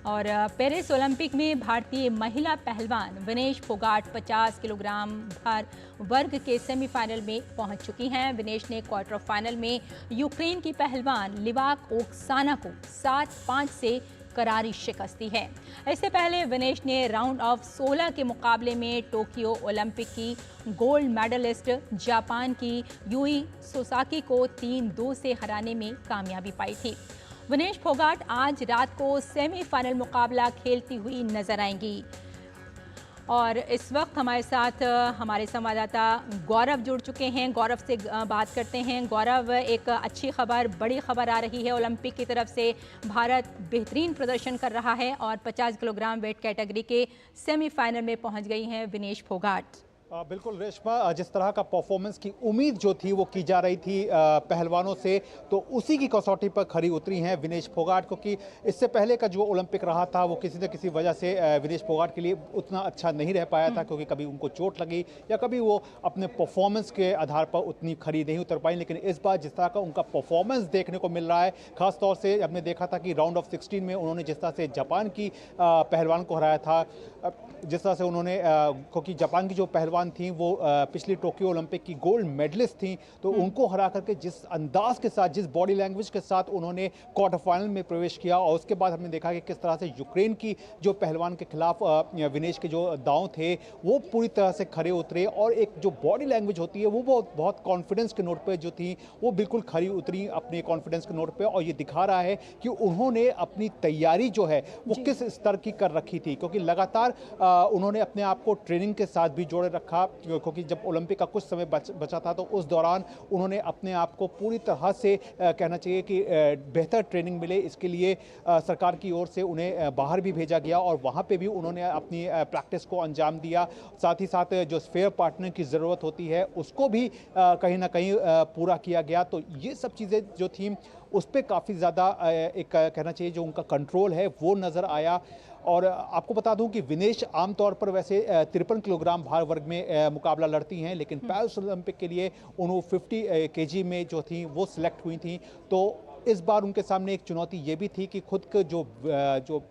और पेरिस ओलंपिक में भारतीय महिला पहलवान विनेश फोगाट 50 किलोग्राम भार वर्ग के सेमीफाइनल में पहुंच चुकी हैं। विनेश ने क्वार्टर फाइनल में यूक्रेन की पहलवान लिवाक ओक्साना को 7-5 से करारी शिकस्त दी है। इससे पहले विनेश ने राउंड ऑफ 16 के मुकाबले में टोक्यो ओलंपिक की गोल्ड मेडलिस्ट जापान की यूई सोसाकी को 3-2 से हराने में कामयाबी पाई थी। विनेश फोगाट आज रात को सेमीफाइनल मुकाबला खेलती हुई नजर आएंगी। और इस वक्त हमारे साथ हमारे संवाददाता गौरव जुड़ चुके हैं। गौरव से बात करते हैं। गौरव, एक अच्छी खबर, बड़ी खबर आ रही है ओलंपिक की तरफ से। भारत बेहतरीन प्रदर्शन कर रहा है और 50 किलोग्राम वेट कैटेगरी के सेमीफाइनल में पहुंच गई हैं विनेश फोगाट। बिल्कुल रेशमा, जिस तरह का परफॉर्मेंस की उम्मीद जो थी वो की जा रही थी पहलवानों से, तो उसी की कसौटी पर खरी उतरी हैं विनेश फोगाट, क्योंकि इससे पहले का जो ओलंपिक रहा था वो किसी न किसी वजह से विनेश फोगाट के लिए उतना अच्छा नहीं रह पाया था, क्योंकि कभी उनको चोट लगी या कभी वो अपने परफॉर्मेंस के आधार पर उतनी खरी नहीं उतर पाई। लेकिन इस बार जिस तरह का उनका परफॉर्मेंस देखने को मिल रहा है, खासतौर से हमने देखा था कि राउंड ऑफ 16 में उन्होंने जिस तरह से जापान की पहलवान को हराया था, जिस तरह से उन्होंने, क्योंकि जापान की जो पहलवान थी वो पिछली टोक्यो ओलंपिक की गोल्ड मेडलिस्ट थी, तो उनको हरा करके जिस अंदाज के साथ, जिस बॉडी लैंग्वेज के साथ उन्होंने क्वार्टर फाइनल में प्रवेश किया, और उसके बाद हमने देखा कि किस तरह से यूक्रेन की जो पहलवान के खिलाफ विनेश के जो दांव थे वो पूरी तरह से खरे उतरे, और एक जो बॉडी लैंग्वेज होती है वो बहुत कॉन्फिडेंस के नोट पर जो थी वो बिल्कुल खरी उतरी अपने कॉन्फिडेंस के नोट पर, और ये दिखा रहा है कि उन्होंने अपनी तैयारी जो है वो किस स्तर की कर रखी थी, क्योंकि लगातार उन्होंने अपने आप को ट्रेनिंग के साथ भी जोड़े रखा, क्योंकि जब ओलंपिक का कुछ समय बचा था तो उस दौरान उन्होंने अपने आप को पूरी तरह से कहना चाहिए कि बेहतर ट्रेनिंग मिले, इसके लिए सरकार की ओर से उन्हें बाहर भी भेजा गया और वहाँ पे भी उन्होंने अपनी प्रैक्टिस को अंजाम दिया। साथ ही साथ जो स्पेयर पार्टनर की ज़रूरत होती है उसको भी कहीं ना कहीं पूरा किया गया। तो ये सब चीज़ें जो थी उस पर काफ़ी ज़्यादा एक कहना चाहिए जो उनका कंट्रोल है वो नज़र आया। और आपको बता दूं कि विनेश आमतौर पर वैसे 53 किलोग्राम भार वर्ग में मुकाबला लड़ती हैं, लेकिन पेरिस ओलंपिक के लिए उन्होंने 50 केजी में जो थी वो सिलेक्ट हुई थी। तो इस बार उनके सामने एक चुनौती ये भी थी कि खुद का जो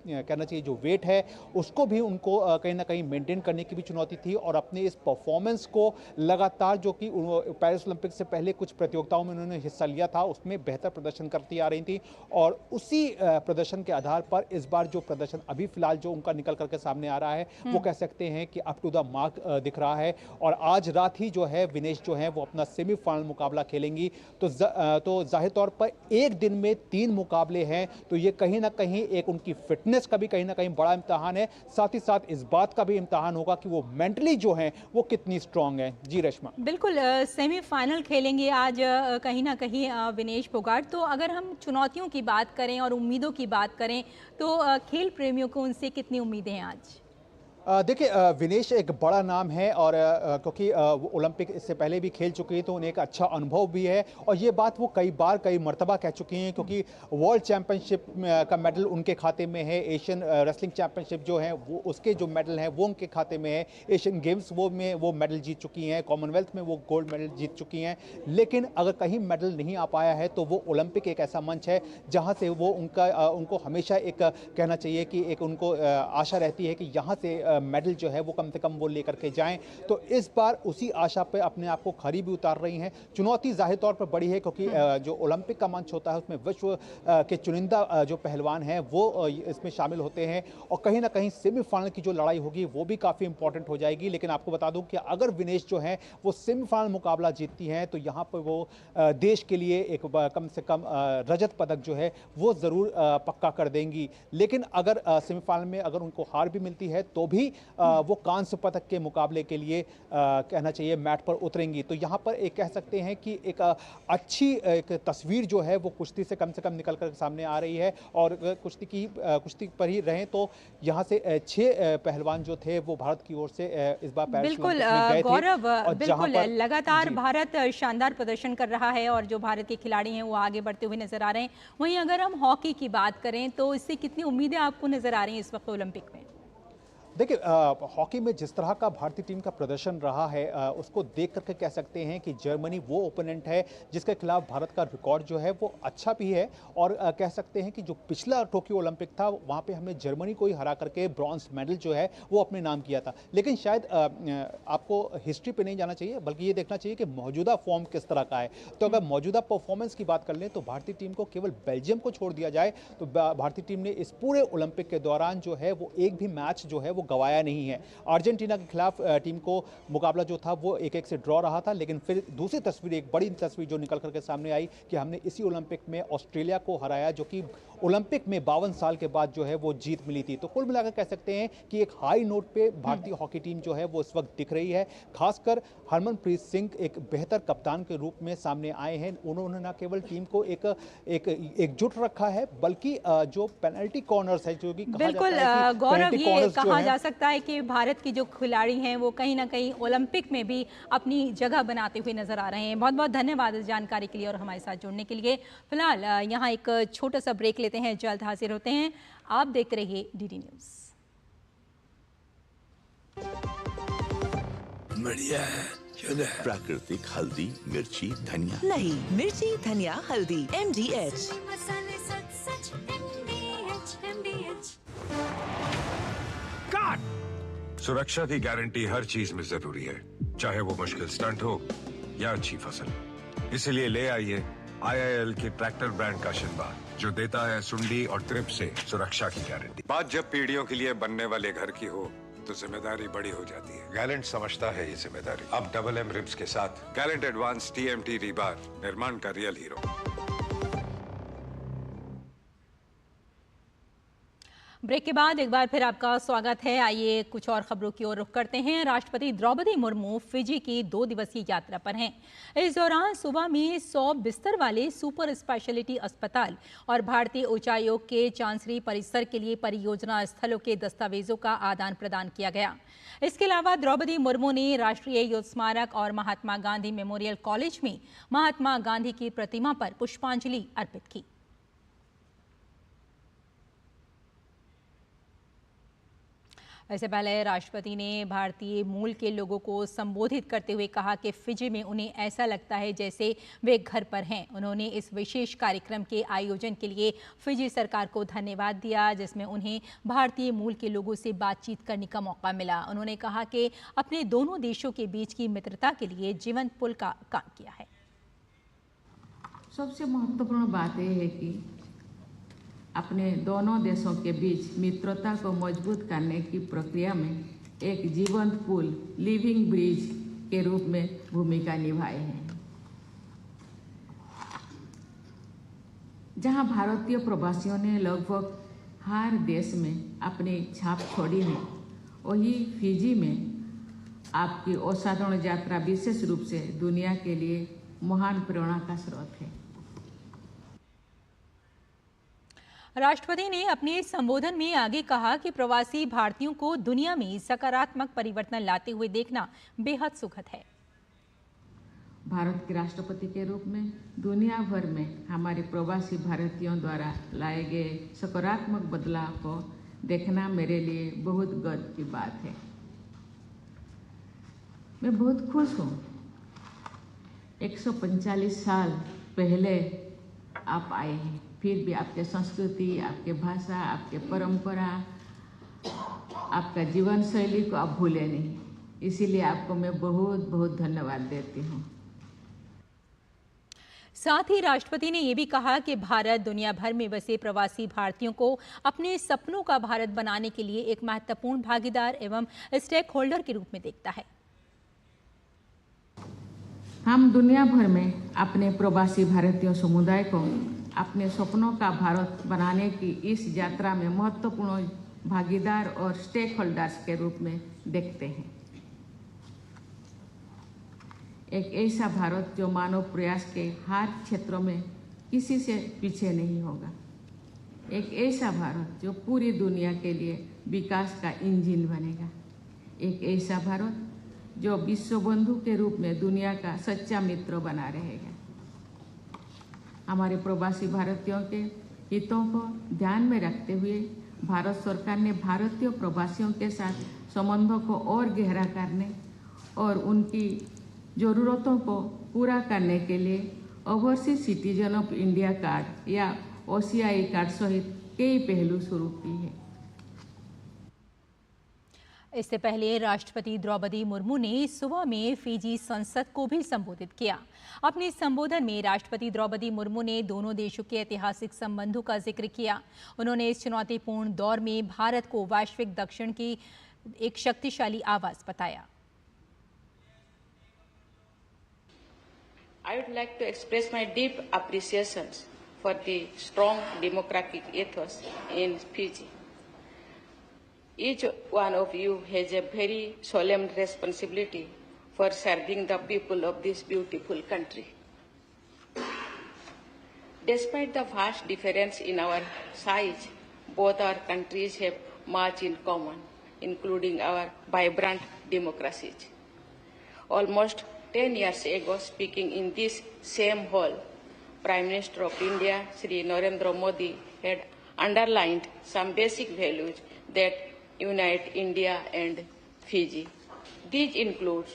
कहना चाहिए जो वेट है उसको भी उनको कहीं ना कहीं मेंटेन करने की भी चुनौती थी, और अपने इस परफॉर्मेंस को लगातार, जो कि पेरिस ओलंपिक से पहले कुछ प्रतियोगिताओं में उन्होंने हिस्सा लिया था, उसमें बेहतर प्रदर्शन करती आ रही थी, और उसी प्रदर्शन के आधार पर इस बार जो प्रदर्शन अभी फिलहाल जो उनका निकल करके सामने आ रहा है वो कह सकते हैं कि अप टू द मार्क दिख रहा है। और आज रात ही जो है विनेश जो है वो अपना सेमीफाइनल मुकाबला खेलेंगी। तो जाहिर तौर पर एक दिन में 3 मुकाबले हैं, तो ये कहीं ना कहीं एक उनकी फिटनेस का भी कहीं ना कहीं बड़ा इम्तिहान है, साथ ही साथ इस बात का भी इम्तिहान होगा कि वो मेंटली जो है वो कितनी स्ट्रांग है। जी रेशमा, बिल्कुल सेमीफाइनल खेलेंगे आज कहीं ना कहीं विनेश फोगाट। तो अगर हम चुनौतियों की बात करें और उम्मीदों की बात करें तो खेल प्रेमियों को उनसे कितनी उम्मीदें हैं आज? देखिए, विनेश एक बड़ा नाम है, और क्योंकि वो ओलंपिक इससे पहले भी खेल चुकी है तो उन्हें एक अच्छा अनुभव भी है, और ये बात वो कई मर्तबा कह चुकी हैं, क्योंकि वर्ल्ड चैंपियनशिप का मेडल उनके खाते में है, एशियन रेसलिंग चैंपियनशिप जो है वो उसके जो मेडल हैं वो उनके खाते में है, एशियन गेम्स वो मेडल जीत चुकी हैं, कॉमनवेल्थ में वो गोल्ड मेडल जीत चुकी हैं। लेकिन अगर कहीं मेडल नहीं आ पाया है तो वो ओलंपिक एक ऐसा मंच है जहाँ से वो उनको हमेशा एक कहना चाहिए कि एक उनको आशा रहती है कि यहाँ से मेडल जो है वो कम से कम वो लेकर के जाएं। तो इस बार उसी आशा पे अपने आप को खरी भी उतार रही हैं। चुनौती जाहिर तौर पर बड़ी है, क्योंकि जो ओलंपिक का मंच होता है उसमें विश्व के चुनिंदा जो पहलवान हैं वो इसमें शामिल होते हैं, और कहीं ना कहीं सेमीफाइनल की जो लड़ाई होगी वो भी काफ़ी इंपॉर्टेंट हो जाएगी। लेकिन आपको बता दूं कि अगर विनेश जो है वो सेमीफाइनल मुकाबला जीतती हैं तो यहाँ पर वो देश के लिए एक कम से कम रजत पदक जो है वो ज़रूर पक्का कर देंगी। लेकिन अगर सेमीफाइनल में अगर उनको हार भी मिलती है तो भी ही वो कांस्य पदक के मुकाबले के लिए कहना चाहिए मैट पर उतरेंगी। तो यहाँ पर एक कह सकते हैं कि एक अच्छी एक तस्वीर जो है वो कुश्ती से कम निकल कर सामने आ रही है। और कुश्ती पर ही रहें तो यहाँ से 6 पहलवान जो थे वो भारत की ओर से इस बार पैरिस बिल्कुल ओलंपिक में गए गौरव, थे। बिल्कुल लगातार भारत शानदार प्रदर्शन कर रहा है और जो भारत के खिलाड़ी हैं वो आगे बढ़ते हुए नजर आ रहे हैं। वहीं अगर हम हॉकी की बात करें तो इससे कितनी उम्मीदें आपको नजर आ रही हैं इस वक्त ओलंपिक में? देखिए, हॉकी में जिस तरह का भारतीय टीम का प्रदर्शन रहा है उसको देख करके कह सकते हैं कि जर्मनी वो ओपोनेंट है जिसके खिलाफ भारत का रिकॉर्ड जो है वो अच्छा भी है। और कह सकते हैं कि जो पिछला टोक्यो ओलंपिक था वहाँ पे हमने जर्मनी को ही हरा करके ब्रॉन्ज मेडल जो है वो अपने नाम किया था। लेकिन शायद आपको हिस्ट्री पे नहीं जाना चाहिए बल्कि ये देखना चाहिए कि मौजूदा फॉर्म किस तरह का है। तो अगर मौजूदा परफॉर्मेंस की बात कर लें तो भारतीय टीम को केवल बेल्जियम को छोड़ दिया जाए तो भारतीय टीम ने इस पूरे ओलंपिक के दौरान जो है वो एक भी मैच जो है वो गवाया नहीं है। अर्जेंटीना के खिलाफ टीम को मुकाबला जो था वो 1-1 से ड्रॉ रहा था। लेकिन फिर दूसरी तस्वीर, एक बड़ी तस्वीर जो निकल करके सामने आई कि हमने इसी ओलंपिक में ऑस्ट्रेलिया को हराया जो कि ओलंपिक में 52 साल के बाद जो है वो जीत मिली थी। तो कुल मिलाकर कह सकते हैं कि एक हाई नोट पे भारतीय हॉकी टीम जो है वो इस वक्त दिख रही है। खासकर हरमनप्रीत सिंह एक बेहतर कप्तान के रूप में सामने आए हैं। उन्होंने न केवल टीम को एकजुट रखा है बल्कि जो पेनल्टी कॉर्नर्स है जो कि बिल्कुल गौरव, ये कहा जा सकता है कि भारत की जो खिलाड़ी हैं वो कहीं ना कहीं ओलंपिक में भी अपनी जगह बनाते हुए नजर आ रहे हैं। बहुत बहुत धन्यवाद इस जानकारी के लिए और हमारे साथ जुड़ने के लिए। फिलहाल यहाँ एक छोटा सा ब्रेक लेते हैं, जल्द हाजिर होते हैं। आप देखते रहिए डीडी न्यूज। बढ़िया है, प्राकृतिक हल्दी, मिर्ची, धनिया नहीं, मिर्ची, धनिया, हल्दी, MDH। सुरक्षा की गारंटी हर चीज में जरूरी है, चाहे वो मुश्किल स्टंट हो या अच्छी फसल। इसलिए ले आइए IIL के ट्रैक्टर ब्रांड का शिनबार जो देता है सुंडी और ट्रिप से सुरक्षा की गारंटी। बात जब पीढ़ियों के लिए बनने वाले घर की हो तो जिम्मेदारी बड़ी हो जाती है। गैलेंट समझता है ये जिम्मेदारी। अब MM रिब्स के साथ गैलेंट एडवांस TMT रीबार, निर्माण का रियल हीरो। ब्रेक के बाद एक बार फिर आपका स्वागत है। आइए कुछ और खबरों की ओर रुख करते हैं। राष्ट्रपति द्रौपदी मुर्मू फिजी की 2 दिवसीय यात्रा पर हैं। इस दौरान सुबह में 100 बिस्तर वाले सुपर स्पेशलिटी अस्पताल और भारतीय उच्चायोग के चांसरी परिसर के लिए परियोजना स्थलों के दस्तावेजों का आदान प्रदान किया गया। इसके अलावा द्रौपदी मुर्मू ने राष्ट्रीय युद्ध स्मारक और महात्मा गांधी मेमोरियल कॉलेज में महात्मा गांधी की प्रतिमा पर पुष्पांजलि अर्पित की। इससे पहले राष्ट्रपति ने भारतीय मूल के लोगों को संबोधित करते हुए कहा कि फिजी में उन्हें ऐसा लगता है जैसे वे घर पर हैं। उन्होंने इस विशेष कार्यक्रम के आयोजन के लिए फिजी सरकार को धन्यवाद दिया जिसमें उन्हें भारतीय मूल के लोगों से बातचीत करने का मौका मिला। उन्होंने कहा कि अपने दोनों देशों के बीच की मित्रता के लिए जीवंत पुल का काम किया है। सबसे महत्वपूर्ण बात यह है कि अपने दोनों देशों के बीच मित्रता को मजबूत करने की प्रक्रिया में एक जीवंत पुल, लिविंग ब्रिज के रूप में भूमिका निभाए हैं। जहां भारतीय प्रवासियों ने लगभग हर देश में अपनी छाप छोड़ी है, वही फिजी में आपकी असाधारण यात्रा विशेष रूप से दुनिया के लिए महान प्रेरणा का स्रोत है। राष्ट्रपति ने अपने संबोधन में आगे कहा कि प्रवासी भारतीयों को दुनिया में सकारात्मक परिवर्तन लाते हुए देखना बेहद सुखद है। भारत के राष्ट्रपति के रूप में दुनिया भर में हमारे प्रवासी भारतीयों द्वारा लाए गए सकारात्मक बदलाव को देखना मेरे लिए बहुत गर्व की बात है। मैं बहुत खुश हूँ। 145 साल पहले आप आए हैं, फिर भी आपके संस्कृति, आपके भाषा, आपके परंपरा, आपका जीवन शैली को आप भूले नहीं। इसीलिए आपको मैं बहुत बहुत धन्यवाद देती हूँ। साथ ही राष्ट्रपति ने यह भी कहा कि भारत दुनिया भर में बसे प्रवासी भारतीयों को अपने सपनों का भारत बनाने के लिए एक महत्वपूर्ण भागीदार एवं स्टेक होल्डर के रूप में देखता है। हम दुनिया भर में अपने प्रवासी भारतीय समुदाय को अपने सपनों का भारत बनाने की इस यात्रा में महत्वपूर्ण भागीदार और स्टेक होल्डर्स के रूप में देखते हैं। एक ऐसा भारत जो मानव प्रयास के हर क्षेत्रों में किसी से पीछे नहीं होगा। एक ऐसा भारत जो पूरी दुनिया के लिए विकास का इंजन बनेगा। एक ऐसा भारत जो विश्व बंधु के रूप में दुनिया का सच्चा मित्र बना रहेगा। हमारे प्रवासी भारतीयों के हितों को ध्यान में रखते हुए भारत सरकार ने भारतीय प्रवासियों के साथ संबंधों को और गहरा करने और उनकी ज़रूरतों को पूरा करने के लिए overseas citizen of India card या OCI कार्ड सहित कई पहलू शुरू की है। इससे पहले राष्ट्रपति द्रौपदी मुर्मू ने सुबह में फिजी संसद को भी संबोधित किया। अपने संबोधन में राष्ट्रपति द्रौपदी मुर्मू ने दोनों देशों के ऐतिहासिक संबंधों का जिक्र किया। उन्होंने इस चुनौतीपूर्ण दौर में भारत को वैश्विक दक्षिण की एक शक्तिशाली आवाज बताया। I would like to express my deep appreciation for the strong democratic ethos in Fiji. Each one of you has a very solemn responsibility for serving the people of this beautiful country. Despite the vast difference in our size, both our countries have much in common, including our vibrant democracies. Almost 10 years ago, speaking in this same hall, Prime Minister of India, Shri Narendra Modi, had underlined some basic values that unite India and Fiji. These include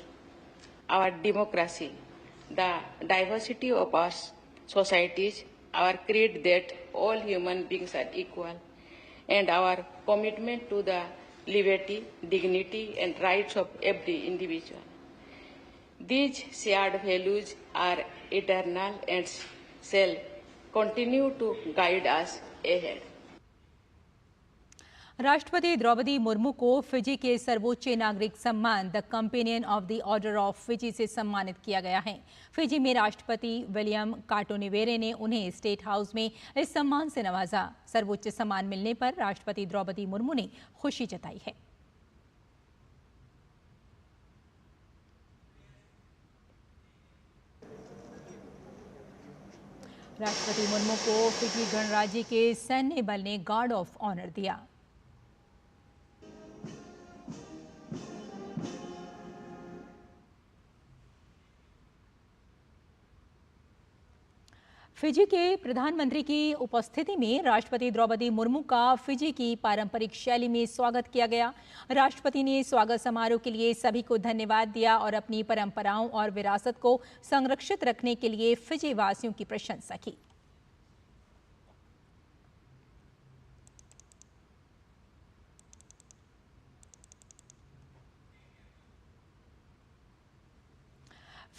our democracy, the diversity of our societies, our creed that all human beings are equal, and our commitment to the liberty, dignity, and rights of every individual. These shared values are eternal and shall continue to guide us ahead. राष्ट्रपति द्रौपदी मुर्मू को Fiji के सर्वोच्च नागरिक सम्मान the companion of the order of Fiji से सम्मानित किया गया है। फिजी में राष्ट्रपति विलियम कार्टोनिवेरे ने उन्हें स्टेट हाउस में इस सम्मान से नवाजा। सर्वोच्च सम्मान मिलने पर राष्ट्रपति द्रौपदी मुर्मू ने खुशी जताई है। राष्ट्रपति मुर्मू को फिजी गणराज्य के सैन्य बल ने गार्ड ऑफ ऑनर दिया। फिजी के प्रधानमंत्री की उपस्थिति में राष्ट्रपति द्रौपदी मुर्मू का फिजी की पारंपरिक शैली में स्वागत किया गया। राष्ट्रपति ने स्वागत समारोह के लिए सभी को धन्यवाद दिया और अपनी परंपराओं और विरासत को संरक्षित रखने के लिए फिजी वासियों की प्रशंसा की।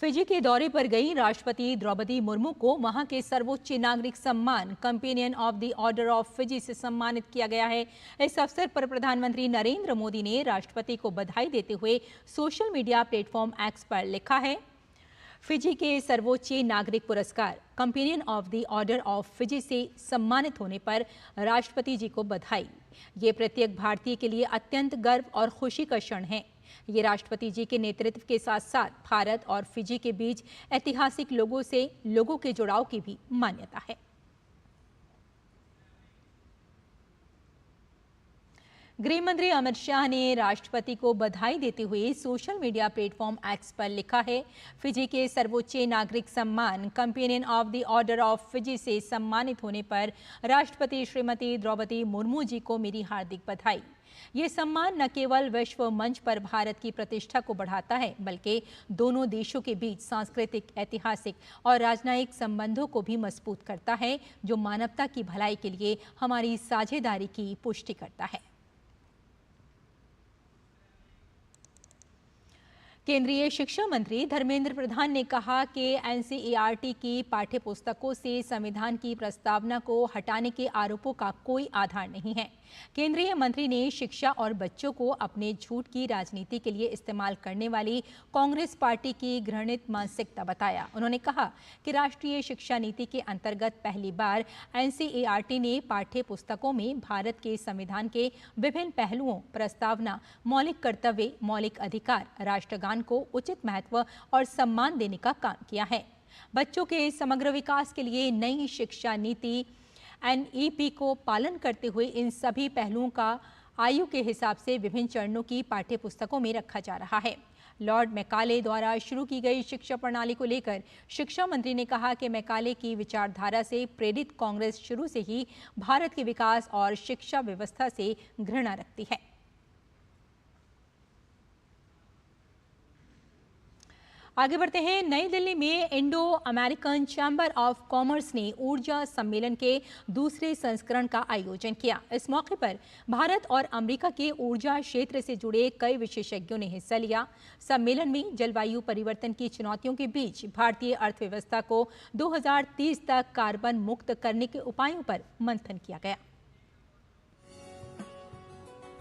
फिजी के दौरे पर गई राष्ट्रपति द्रौपदी मुर्मू को वहां के सर्वोच्च नागरिक सम्मान companion of the order of Fiji से सम्मानित किया गया है। इस अवसर पर प्रधानमंत्री नरेंद्र मोदी ने राष्ट्रपति को बधाई देते हुए सोशल मीडिया प्लेटफॉर्म एक्स पर लिखा है, फिजी के सर्वोच्च नागरिक पुरस्कार companion of the order of Fiji से सम्मानित होने पर राष्ट्रपति जी को बधाई। ये प्रत्येक भारतीय के लिए अत्यंत गर्व और खुशी का क्षण है। ये राष्ट्रपति जी के नेतृत्व के साथ साथ भारत और फिजी के बीच ऐतिहासिक लोगों के जुड़ाव की भी मान्यता है। गृह मंत्री अमित शाह ने राष्ट्रपति को बधाई देते हुए सोशल मीडिया प्लेटफॉर्म एक्स पर लिखा है, फिजी के सर्वोच्च नागरिक सम्मान companion of the order of Fiji से सम्मानित होने पर राष्ट्रपति श्रीमती द्रौपदी मुर्मू जी को मेरी हार्दिक बधाई। ये सम्मान न केवल विश्व मंच पर भारत की प्रतिष्ठा को बढ़ाता है, बल्कि दोनों देशों के बीच सांस्कृतिक, ऐतिहासिक और राजनयिक संबंधों को भी मजबूत करता है, जो मानवता की भलाई के लिए हमारी साझेदारी की पुष्टि करता है। केंद्रीय शिक्षा मंत्री धर्मेंद्र प्रधान ने कहा कि एनसीईआरटी की पाठ्य पुस्तकों से संविधान की प्रस्तावना को हटाने के आरोपों का कोई आधार नहीं है। केंद्रीय मंत्री ने शिक्षा और बच्चों को अपने झूठ की राजनीति के लिए इस्तेमाल करने वाली कांग्रेस पार्टी की घृणित मानसिकता बताया। उन्होंने कहा कि राष्ट्रीय शिक्षा नीति के अंतर्गत पहली बार NCERT ने पाठ्य पुस्तकों में भारत के संविधान के विभिन्न पहलुओं, प्रस्तावना, मौलिक कर्तव्य, मौलिक अधिकार, राष्ट्रगान को उचित महत्व और सम्मान देने का काम किया है। बच्चों के समग्र विकास के लिए नई शिक्षा नीति NEP को पालन करते हुए इन सभी पहलुओं का आयु के हिसाब से विभिन्न चरणों की पाठ्य पुस्तकों में रखा जा रहा है। लॉर्ड मैकाले द्वारा शुरू की गई शिक्षा प्रणाली को लेकर शिक्षा मंत्री ने कहा कि मैकाले की विचारधारा से प्रेरित कांग्रेस शुरू से ही भारत के विकास और शिक्षा व्यवस्था से घृणा रखती है। आगे बढ़ते हैं। नई दिल्ली में Indo American chamber of commerce ने ऊर्जा सम्मेलन के दूसरे संस्करण का आयोजन किया। इस मौके पर भारत और अमेरिका के ऊर्जा क्षेत्र से जुड़े कई विशेषज्ञों ने हिस्सा लिया। सम्मेलन में जलवायु परिवर्तन की चुनौतियों के बीच भारतीय अर्थव्यवस्था को 2030 तक कार्बन मुक्त करने के उपायों पर मंथन किया गया।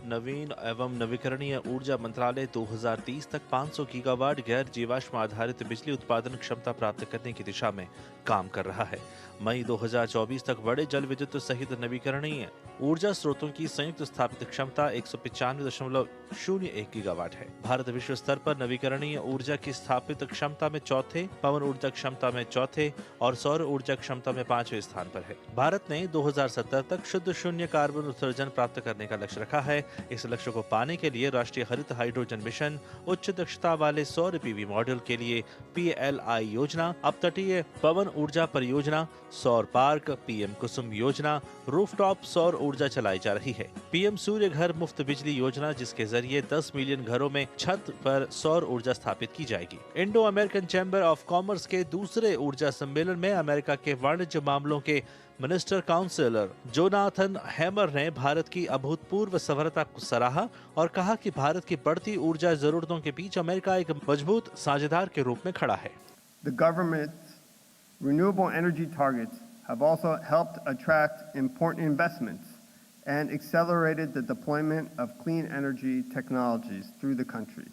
नवीन एवं नवीकरणीय ऊर्जा मंत्रालय 2030 तक 500 गीगावाट गैर जीवाश्म आधारित बिजली उत्पादन क्षमता प्राप्त करने की दिशा में काम कर रहा है। मई 2024 तक बड़े जल विद्युत सहित नवीकरणीय ऊर्जा स्रोतों की संयुक्त स्थापित क्षमता 195.01 गीगावाट है। भारत विश्व स्तर पर नवीकरणीय ऊर्जा की स्थापित क्षमता में चौथे, पवन ऊर्जा क्षमता में चौथे और सौर ऊर्जा क्षमता में 5वें स्थान पर है। भारत ने 2070 तक शुद्ध शून्य कार्बन उत्सर्जन प्राप्त करने का लक्ष्य रखा है। इस लक्ष्य को पाने के लिए राष्ट्रीय हरित हाइड्रोजन मिशन, उच्च दक्षता वाले सौर PV मॉड्यूल के लिए PLI योजना, अपतटीय पवन ऊर्जा परियोजना, सौर पार्क, PM कुसुम योजना, रूफटॉप सौर ऊर्जा चलाई जा रही है। PM सूर्य घर मुफ्त बिजली योजना, जिसके जरिए 10 मिलियन घरों में छत पर सौर ऊर्जा स्थापित की जाएगी। Indo American chamber of commerce के दूसरे ऊर्जा सम्मेलन में अमेरिका के वाणिज्य मामलों के मिनिस्टर काउंसिलर जोनाथन हैमर ने भारत की अभूतपूर्व सफलता को सराहा और कहा कि भारत की बढ़ती ऊर्जा जरूरतों के बीच अमेरिका एक मजबूत साझेदार के रूप में खड़ा है। The government's renewable energy targets have also helped attract important investments and accelerated the deployment of clean energy technologies through the country.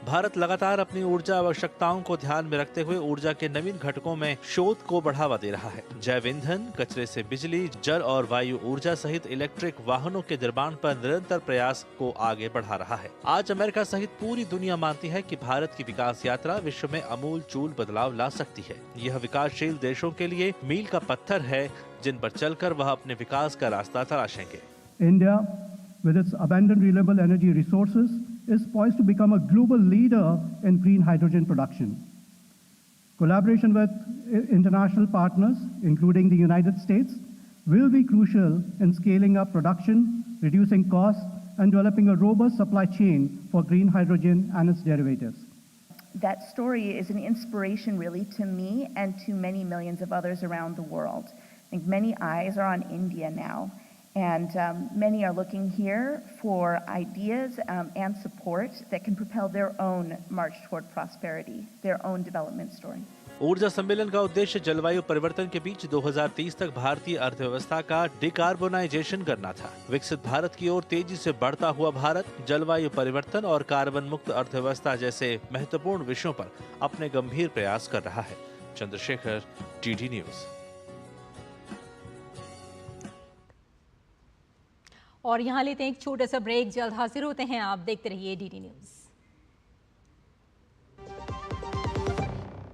Bharat लगातार अपनी ऊर्जा आवश्यकताओं को ध्यान में रखते हुए ऊर्जा के नवीन घटकों में शोध को बढ़ावा दे रहा है। जैव ईंधन, कचरे से बिजली, जल और वायु ऊर्जा सहित इलेक्ट्रिक वाहनों के निर्माण पर निरंतर प्रयास को आगे बढ़ा रहा है। आज अमेरिका सहित पूरी दुनिया मानती है कि भारत की विकास यात्रा विश्व में अमूलचूल बदलाव ला सकती है। यह विकासशील देशों के लिए मील का पत्थर है, जिन पर चलकर वह अपने विकास का रास्ता तलाशेंगे। India, with its abundant renewable energy resources, is poised to become a global leader in green hydrogen production. Collaboration with international partners, including the United States, will be crucial in scaling up production, reducing costs, and developing a robust supply chain for green hydrogen and its derivatives. That story is an inspiration really to me and to many millions of others around the world. I think many eyes are on India now. And many are looking here for ideas and support that can propel their own march toward prosperity, their own development story. ऊर्जा सम्मेलन का उद्देश्य जलवायु परिवर्तन के बीच 2030 तक भारतीय अर्थव्यवस्था का डिकार्बोनाइजेशन करना था। विकसित भारत की ओर तेजी से बढ़ता हुआ भारत जलवायु परिवर्तन और कार्बन मुक्त अर्थव्यवस्था जैसे महत्वपूर्ण विषयों पर अपने गंभीर प्रयास कर रहा है। Chandrashekhar, DD news. और यहाँ लेते हैं एक छोटा सा ब्रेक, जल्द हाजिर होते हैं। आप देखते रहिए DD न्यूज।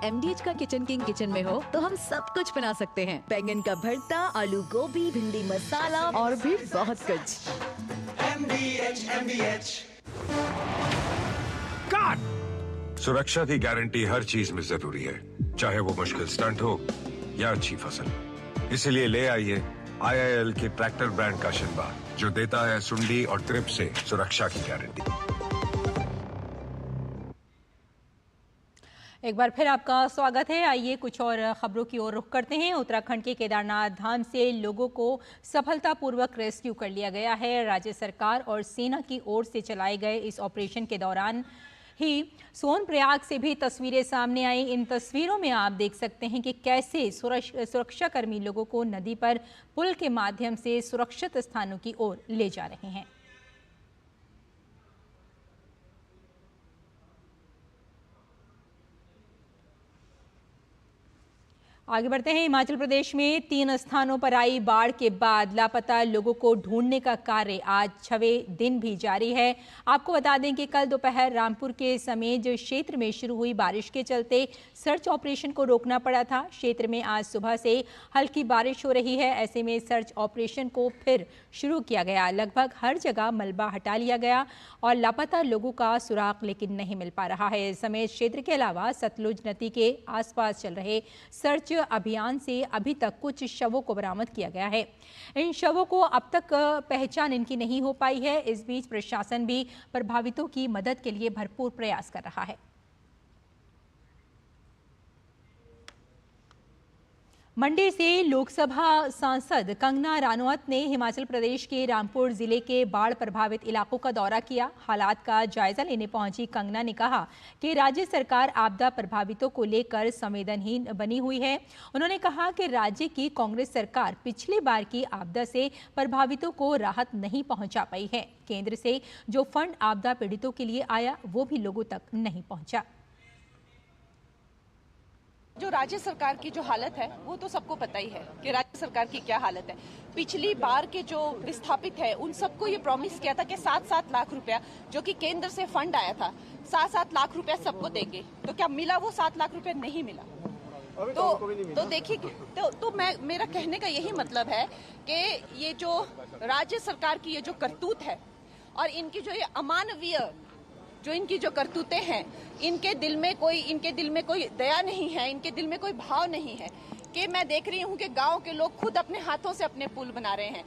MDH का किचन किंग किचन में हो तो हम सब कुछ बना सकते हैं। बैंगन का भरता, आलू गोभी, भिंडी मसाला और भी बहुत कुछ। MDH सुरक्षा की गारंटी हर चीज में जरूरी है, चाहे वो मुश्किल स्टंट हो या अच्छी फसल। इसलिए ले आइए IIL के ट्रैक्टर ब्रांड का शिनबा, जो देता है सुंडी और ट्रिप से सुरक्षा की गारंटी। एक बार फिर आपका स्वागत है। आइए कुछ और खबरों की ओर रुख करते हैं। उत्तराखंड के केदारनाथ धाम से लोगों को सफलतापूर्वक रेस्क्यू कर लिया गया है। राज्य सरकार और सेना की ओर से चलाए गए इस ऑपरेशन के दौरान ही सोनप्रयाग से भी तस्वीरें सामने आई। इन तस्वीरों में आप देख सकते हैं कि कैसे सुरक्षाकर्मी लोगों को नदी पर पुल के माध्यम से सुरक्षित स्थानों की ओर ले जा रहे हैं। आगे बढ़ते हैं। हिमाचल प्रदेश में 3 स्थानों पर आई बाढ़ के बाद लापता लोगों को ढूंढने का कार्य आज 6वें दिन भी जारी है। आपको बता दें कि कल दोपहर रामपुर के समेज क्षेत्र में शुरू हुई बारिश के चलते सर्च ऑपरेशन को रोकना पड़ा था। क्षेत्र में आज सुबह से हल्की बारिश हो रही है। ऐसे में सर्च ऑपरेशन को फिर शुरू किया गया। लगभग हर जगह मलबा हटा लिया गया और लापता लोगों का सुराग लेकिन नहीं मिल पा रहा है। समेज क्षेत्र के अलावा सतलुज नदी के आसपास चल रहे सर्च अभियान से अभी तक कुछ शवों को बरामद किया गया है। इन शवों को अब तक पहचान इनकी नहीं हो पाई है। इस बीच प्रशासन भी प्रभावितों की मदद के लिए भरपूर प्रयास कर रहा है। मंडी से लोकसभा सांसद कंगना रानौत ने हिमाचल प्रदेश के रामपुर जिले के बाढ़ प्रभावित इलाकों का दौरा किया। हालात का जायजा लेने पहुंची कंगना ने कहा कि राज्य सरकार आपदा प्रभावितों को लेकर संवेदनहीन बनी हुई है। उन्होंने कहा कि राज्य की कांग्रेस सरकार पिछली बार की आपदा से प्रभावितों को राहत नहीं पहुंचा पाई है। केंद्र से जो फंड आपदा पीड़ितों के लिए आया वो भी लोगों तक नहीं पहुंचा। जो राज्य सरकार की जो हालत है वो तो सबको पता ही है कि राज्य सरकार की क्या हालत है। पिछली बार के जो विस्थापित है उन सबको ये प्रॉमिस किया था कि 7-7 लाख रुपया जो कि केंद्र से फंड आया था 7-7 लाख रुपया सबको देंगे। तो क्या मिला? वो 7 लाख रुपया नहीं मिला। तो देखिए तो मेरा कहने का यही मतलब है कि ये जो राज्य सरकार की ये जो करतूत है और इनकी जो ये अमानवीय जो इनकी जो करतूतें हैं, इनके दिल में कोई दया नहीं है, इनके दिल में कोई भाव नहीं है। कि मैं देख रही हूँ कि गांव के लोग खुद अपने हाथों से अपने पुल बना रहे हैं।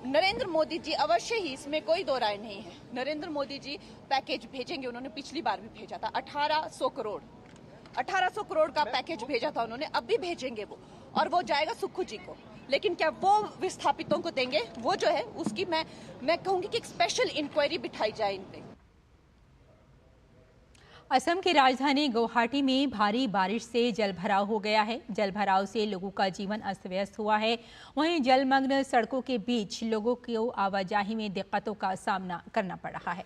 नरेंद्र मोदी जी अवश्य ही, इसमें कोई दो राय नहीं है, नरेंद्र मोदी जी पैकेज भेजेंगे। उन्होंने पिछली बार भी भेजा था 1800 करोड़ का पैकेज भेजा था उन्होंने, अब भी भेजेंगे वो, और वो जाएगा सुक्खू जी को। लेकिन क्या वो विस्थापितों को देंगे? वो जो है उसकी मैं कहूंगी कि एक स्पेशल इंक्वायरी बिठाई जाए इन पे। असम की राजधानी गुवाहाटी में भारी बारिश से जलभराव हो गया है। जलभराव से लोगों का जीवन अस्त व्यस्त हुआ है। वहीं जलमग्न सड़कों के बीच लोगों को आवाजाही में दिक्कतों का सामना करना पड़ रहा है।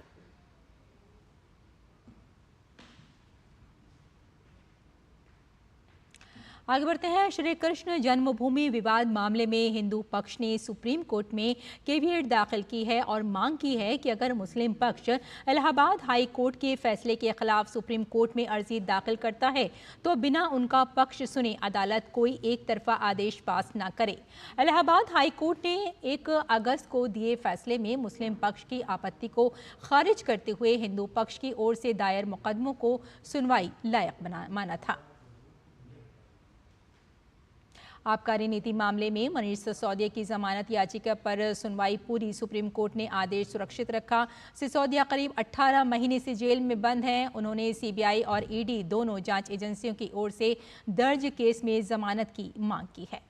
आगे बढ़ते हैं। श्री कृष्ण जन्मभूमि विवाद मामले में हिंदू पक्ष ने सुप्रीम कोर्ट में केवियट दाखिल की है और मांग की है कि अगर मुस्लिम पक्ष इलाहाबाद हाई कोर्ट के फैसले के खिलाफ सुप्रीम कोर्ट में अर्जी दाखिल करता है तो बिना उनका पक्ष सुने अदालत कोई एक तरफा आदेश पास न करे। इलाहाबाद हाई कोर्ट ने 1 अगस्त को दिए फैसले में मुस्लिम पक्ष की आपत्ति को खारिज करते हुए हिंदू पक्ष की ओर से दायर मुकदमों को सुनवाई लायक माना था। आबकारी नीति मामले में मनीष सिसोदिया की जमानत याचिका पर सुनवाई पूरी। सुप्रीम कोर्ट ने आदेश सुरक्षित रखा। सिसोदिया करीब 18 महीने से जेल में बंद हैं। उन्होंने सीबीआई और ईडी दोनों जांच एजेंसियों की ओर से दर्ज केस में जमानत की मांग की है।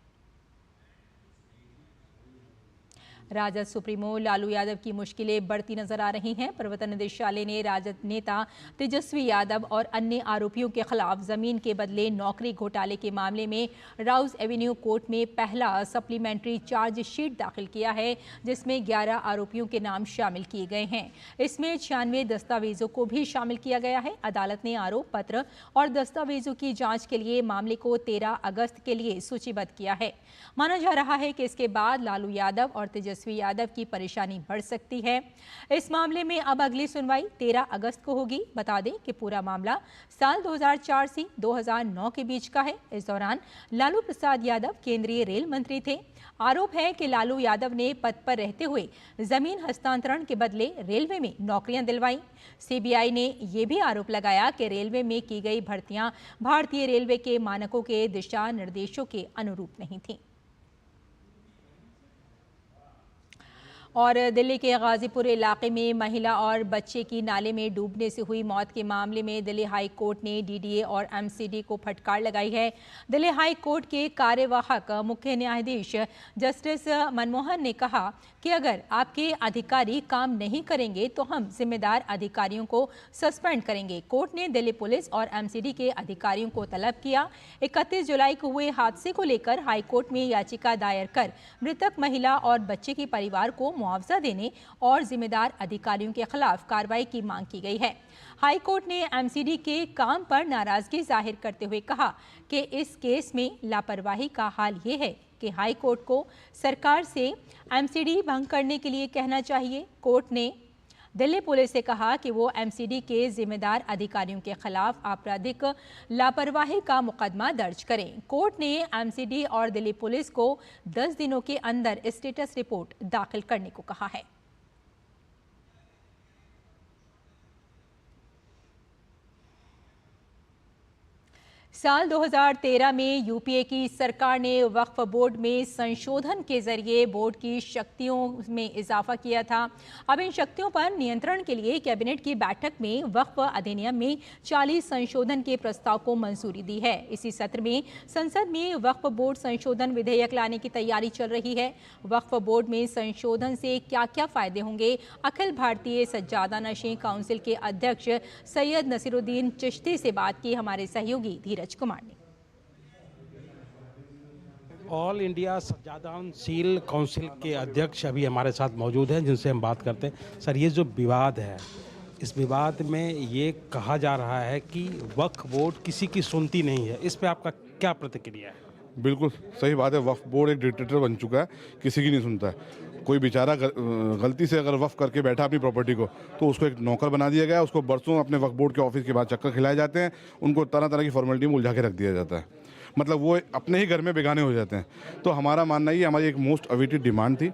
राजद सुप्रीमो लालू यादव की मुश्किलें बढ़ती नजर आ रही हैं। प्रवर्तन निदेशालय ने राजद नेता तेजस्वी यादव और अन्य आरोपियों के खिलाफ जमीन के बदले नौकरी घोटाले के मामले में राउज एवेन्यू कोर्ट में पहला सप्लीमेंट्री चार्जशीट दाखिल किया है, जिसमें 11 आरोपियों के नाम शामिल किए गए हैं। इसमें 96 दस्तावेजों को भी शामिल किया गया है। अदालत ने आरोप पत्र और दस्तावेजों की जांच के लिए मामले को 13 अगस्त के लिए सूचीबद्ध किया है। माना जा रहा है कि इसके बाद लालू यादव और तेजस्वी यादव की परेशानी बढ़ सकती है। इस मामले में अब अगली सुनवाई 13 अगस्त को होगी। बता दें कि पूरा मामला साल 2004 से 2009 के बीच का है। इस दौरान लालू प्रसाद यादव केंद्रीय रेल मंत्री थे। आरोप है कि लालू यादव ने पद पर रहते हुए जमीन हस्तांतरण के बदले रेलवे में नौकरियां दिलवाई। सीबीआई ने यह भी आरोप लगाया कि रेलवे में की गई भर्तियां भारतीय रेलवे के मानकों के दिशा निर्देशों के अनुरूप नहीं थीं। और दिल्ली के गाजीपुर इलाके में महिला और बच्चे की नाले में डूबने से हुई मौत के मामले में दिल्ली हाई कोर्ट ने डीडीए और एमसीडी को फटकार लगाई है। दिल्ली हाई कोर्ट के कार्यवाहक मुख्य न्यायाधीश जस्टिस मनमोहन ने कहा कि अगर आपके अधिकारी काम नहीं करेंगे तो हम जिम्मेदार अधिकारियों को सस्पेंड करेंगे। कोर्ट ने दिल्ली पुलिस और एमसीडी के अधिकारियों को तलब किया। 31 जुलाई को हुए हादसे को लेकर हाई कोर्ट में याचिका दायर कर मृतक महिला और बच्चे के परिवार को मुआवजा देने और जिम्मेदार अधिकारियों के खिलाफ कार्रवाई की मांग की गई है। हाई कोर्ट ने एमसीडी के काम पर नाराजगी जाहिर करते हुए कहा कि इस केस में लापरवाही का हाल ये है कि हाई कोर्ट को सरकार से एमसीडी भंग करने के लिए कहना चाहिए। कोर्ट ने दिल्ली पुलिस से कहा कि वो एमसीडी के जिम्मेदार अधिकारियों के खिलाफ आपराधिक लापरवाही का मुकदमा दर्ज करें। कोर्ट ने एमसीडी और दिल्ली पुलिस को 10 दिनों के अंदर स्टेटस रिपोर्ट दाखिल करने को कहा है। साल 2013 में यूपीए की सरकार ने वक्फ बोर्ड में संशोधन के जरिए बोर्ड की शक्तियों में इजाफा किया था। अब इन शक्तियों पर नियंत्रण के लिए कैबिनेट की बैठक में वक्फ अधिनियम में 40 संशोधन के प्रस्ताव को मंजूरी दी है। इसी सत्र में संसद में वक्फ बोर्ड संशोधन विधेयक लाने की तैयारी चल रही है। वक्फ बोर्ड में संशोधन से क्या क्या फायदे होंगे, अखिल भारतीय सज्जादा नशीं काउंसिल के अध्यक्ष सैयद नसीरुद्दीन चिश्ती से बात की हमारे सहयोगी धीरज कुमार ने। ऑल इंडिया सज्जादानशील काउंसिल के अध्यक्ष अभी हमारे साथ मौजूद हैं, जिनसे हम बात करते हैं। सर, ये जो विवाद है, इस विवाद में ये कहा जा रहा है कि वक्फ बोर्ड किसी की सुनती नहीं है, इस पे आपका क्या प्रतिक्रिया है? बिल्कुल सही बात है। वक्फ बोर्ड एक डिक्टेटर बन चुका है, किसी की नहीं सुनता है। कोई बेचारा गलती से अगर वक्फ करके बैठा अपनी प्रॉपर्टी को, तो उसको एक नौकर बना दिया गया है। उसको बरसों अपने वक्फ बोर्ड के ऑफिस के बाद चक्कर खिलाए जाते हैं। उनको तरह तरह की फॉर्मेलिटी में उलझा के रख दिया जाता है। मतलब वो अपने ही घर में बेगाने हो जाते हैं। तो हमारा मानना ये हमारी एक मोस्ट अवेटेड डिमांड थी।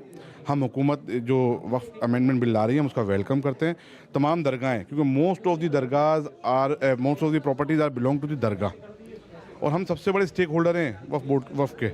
हम हुकूमत जो वक्फ अमेंडमेंट बिल ला रही है, हम उसका वेलकम करते हैं। तमाम दरगाहें, क्योंकि most of the properties are belong to the दरगाह, और हम सबसे बड़े स्टेक होल्डर हैं वक्फ के।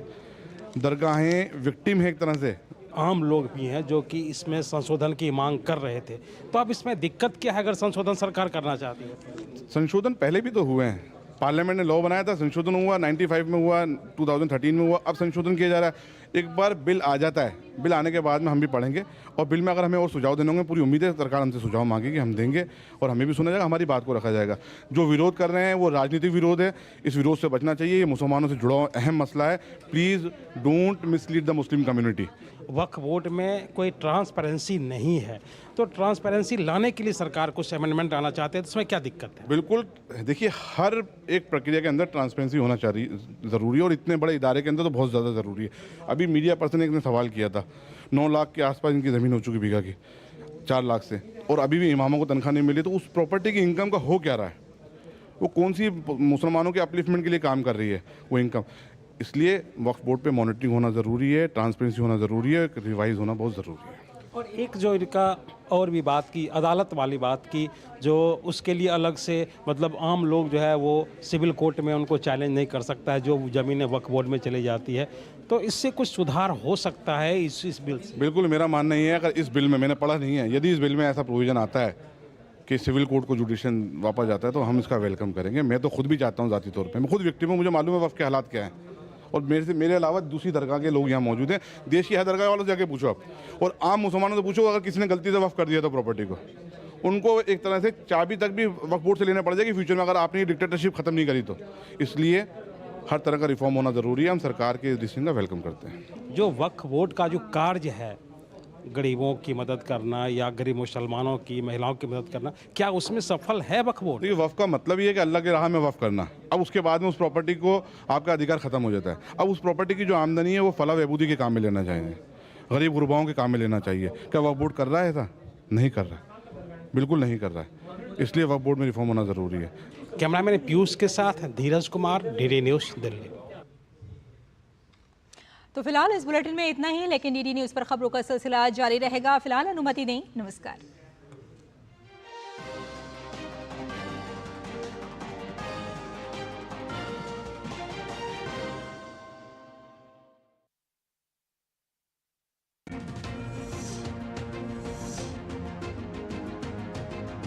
दरगाहें विक्टिम है एक तरह से। आम लोग भी हैं जो कि इसमें संशोधन की मांग कर रहे थे, तो अब इसमें दिक्कत क्या है अगर संशोधन सरकार करना चाहती है? संशोधन पहले भी तो हुए हैं। पार्लियामेंट ने लॉ बनाया था, संशोधन हुआ, 95 में हुआ, 2013 में हुआ, अब संशोधन किया जा रहा है। एक बार बिल आ जाता है, बिल आने के बाद में हम भी पढ़ेंगे, और बिल में अगर हमें और सुझाव देने होंगे, पूरी उम्मीद है सरकार हमसे सुझाव मांगेगी, हम देंगे और हमें भी सुना जाएगा, हमारी बात को रखा जाएगा। जो विरोध कर रहे हैं वो राजनीतिक विरोध है, इस विरोध से बचना चाहिए। ये मुसलमानों से जुड़ा अहम मसला है। Please don't mislead the Muslim community. Waqf board में कोई ट्रांसपेरेंसी नहीं है, तो ट्रांसपेरेंसी लाने के लिए सरकार कुछ अमेंडमेंट लाना चाहते हैं, तो इसमें क्या दिक्कत है? बिल्कुल, देखिए, हर एक प्रक्रिया के अंदर ट्रांसपेरेंसी होना चाहिए, ज़रूरी है, और इतने बड़े इदारे के अंदर तो बहुत ज़्यादा ज़रूरी है। अभी मीडिया पर्सन ने सवाल किया था, 9 लाख के आसपास इनकी ज़मीन हो चुकी बीघा की, 4 लाख से, और अभी भी इमामों को तनख्वाह नहीं मिली। तो उस प्रॉपर्टी की इनकम का हो क्या रहा है? वो कौन सी मुसलमानों के अपलिफ्टमेंट के लिए काम कर रही है वो इनकम? इसलिए वक्फ बोर्ड पे मॉनिटरिंग होना ज़रूरी है, ट्रांसपेरेंसी होना ज़रूरी है, रिवाइज होना बहुत ज़रूरी है। और एक जो इनका और भी बात की, अदालत वाली बात की, जो उसके लिए अलग से मतलब आम लोग जो है वो सिविल कोर्ट में उनको चैलेंज नहीं कर सकता है, जो ज़मीनें वक्फ बोर्ड में चली जाती है, तो इससे कुछ सुधार हो सकता है इस बिल से? बिल्कुल, मेरा मानना ये है, अगर इस बिल में, मैंने पढ़ा नहीं है, यदि इस बिल में ऐसा प्रोविज़न आता है कि सिविल कोर्ट को जुडिशन वापस जाता है, तो हम इसका वेलकम करेंगे। मैं तो खुद भी चाहता हूँ, ज़ाती तौर पर मैं खुद विक्टिम हूँ, मुझे मालूम है वक्फ के हालात क्या हैं, और मेरे अलावा दूसरी दरगाह के लोग यहाँ मौजूद हैं। देश की हर दरगाह वालों से जाके पूछो आप, और आम मुसलमानों से पूछो, अगर किसी ने गलती से वक्फ कर दिया था प्रॉपर्टी को, उनको एक तरह से चाबी तक भी वक्फ बोर्ड से लेना पड़ जाएगी फ्यूचर में, अगर आपने डिक्टेटरशिप खत्म नहीं करी तो। इसलिए हर तरह का रिफॉर्म होना ज़रूरी है। हम सरकार के डिसीजन का वेलकम करते हैं। जो वक्फ बोर्ड का जो कार्य है, गरीबों की मदद करना या गरीब मुसलमानों की, महिलाओं की मदद करना, क्या उसमें सफल है वक्फ बोर्ड? देखिए, वक्फ का मतलब ये है कि अल्लाह के राह में वक्फ करना। अब उसके बाद में उस प्रॉपर्टी को आपका अधिकार खत्म हो जाता है। अब उस प्रॉपर्टी की जो आमदनी है वो फलाह बहबूदी के काम में लेना चाहिए, गरीब गुरबाओं के काम में लेना चाहिए। क्या वक्फ बोर्ड कर रहा है ऐसा? नहीं कर रहा है, बिल्कुल नहीं कर रहा है। इसलिए वक्फ बोर्ड में रिफॉर्म होना ज़रूरी है। कैमरामैन पीयूष के साथ धीरज कुमार, डीडी न्यूज़, दिल्ली। तो फिलहाल इस बुलेटिन में इतना ही, लेकिन डीडी न्यूज़ पर खबरों का सिलसिला जारी रहेगा। फिलहाल अनुमति दें, नमस्कार।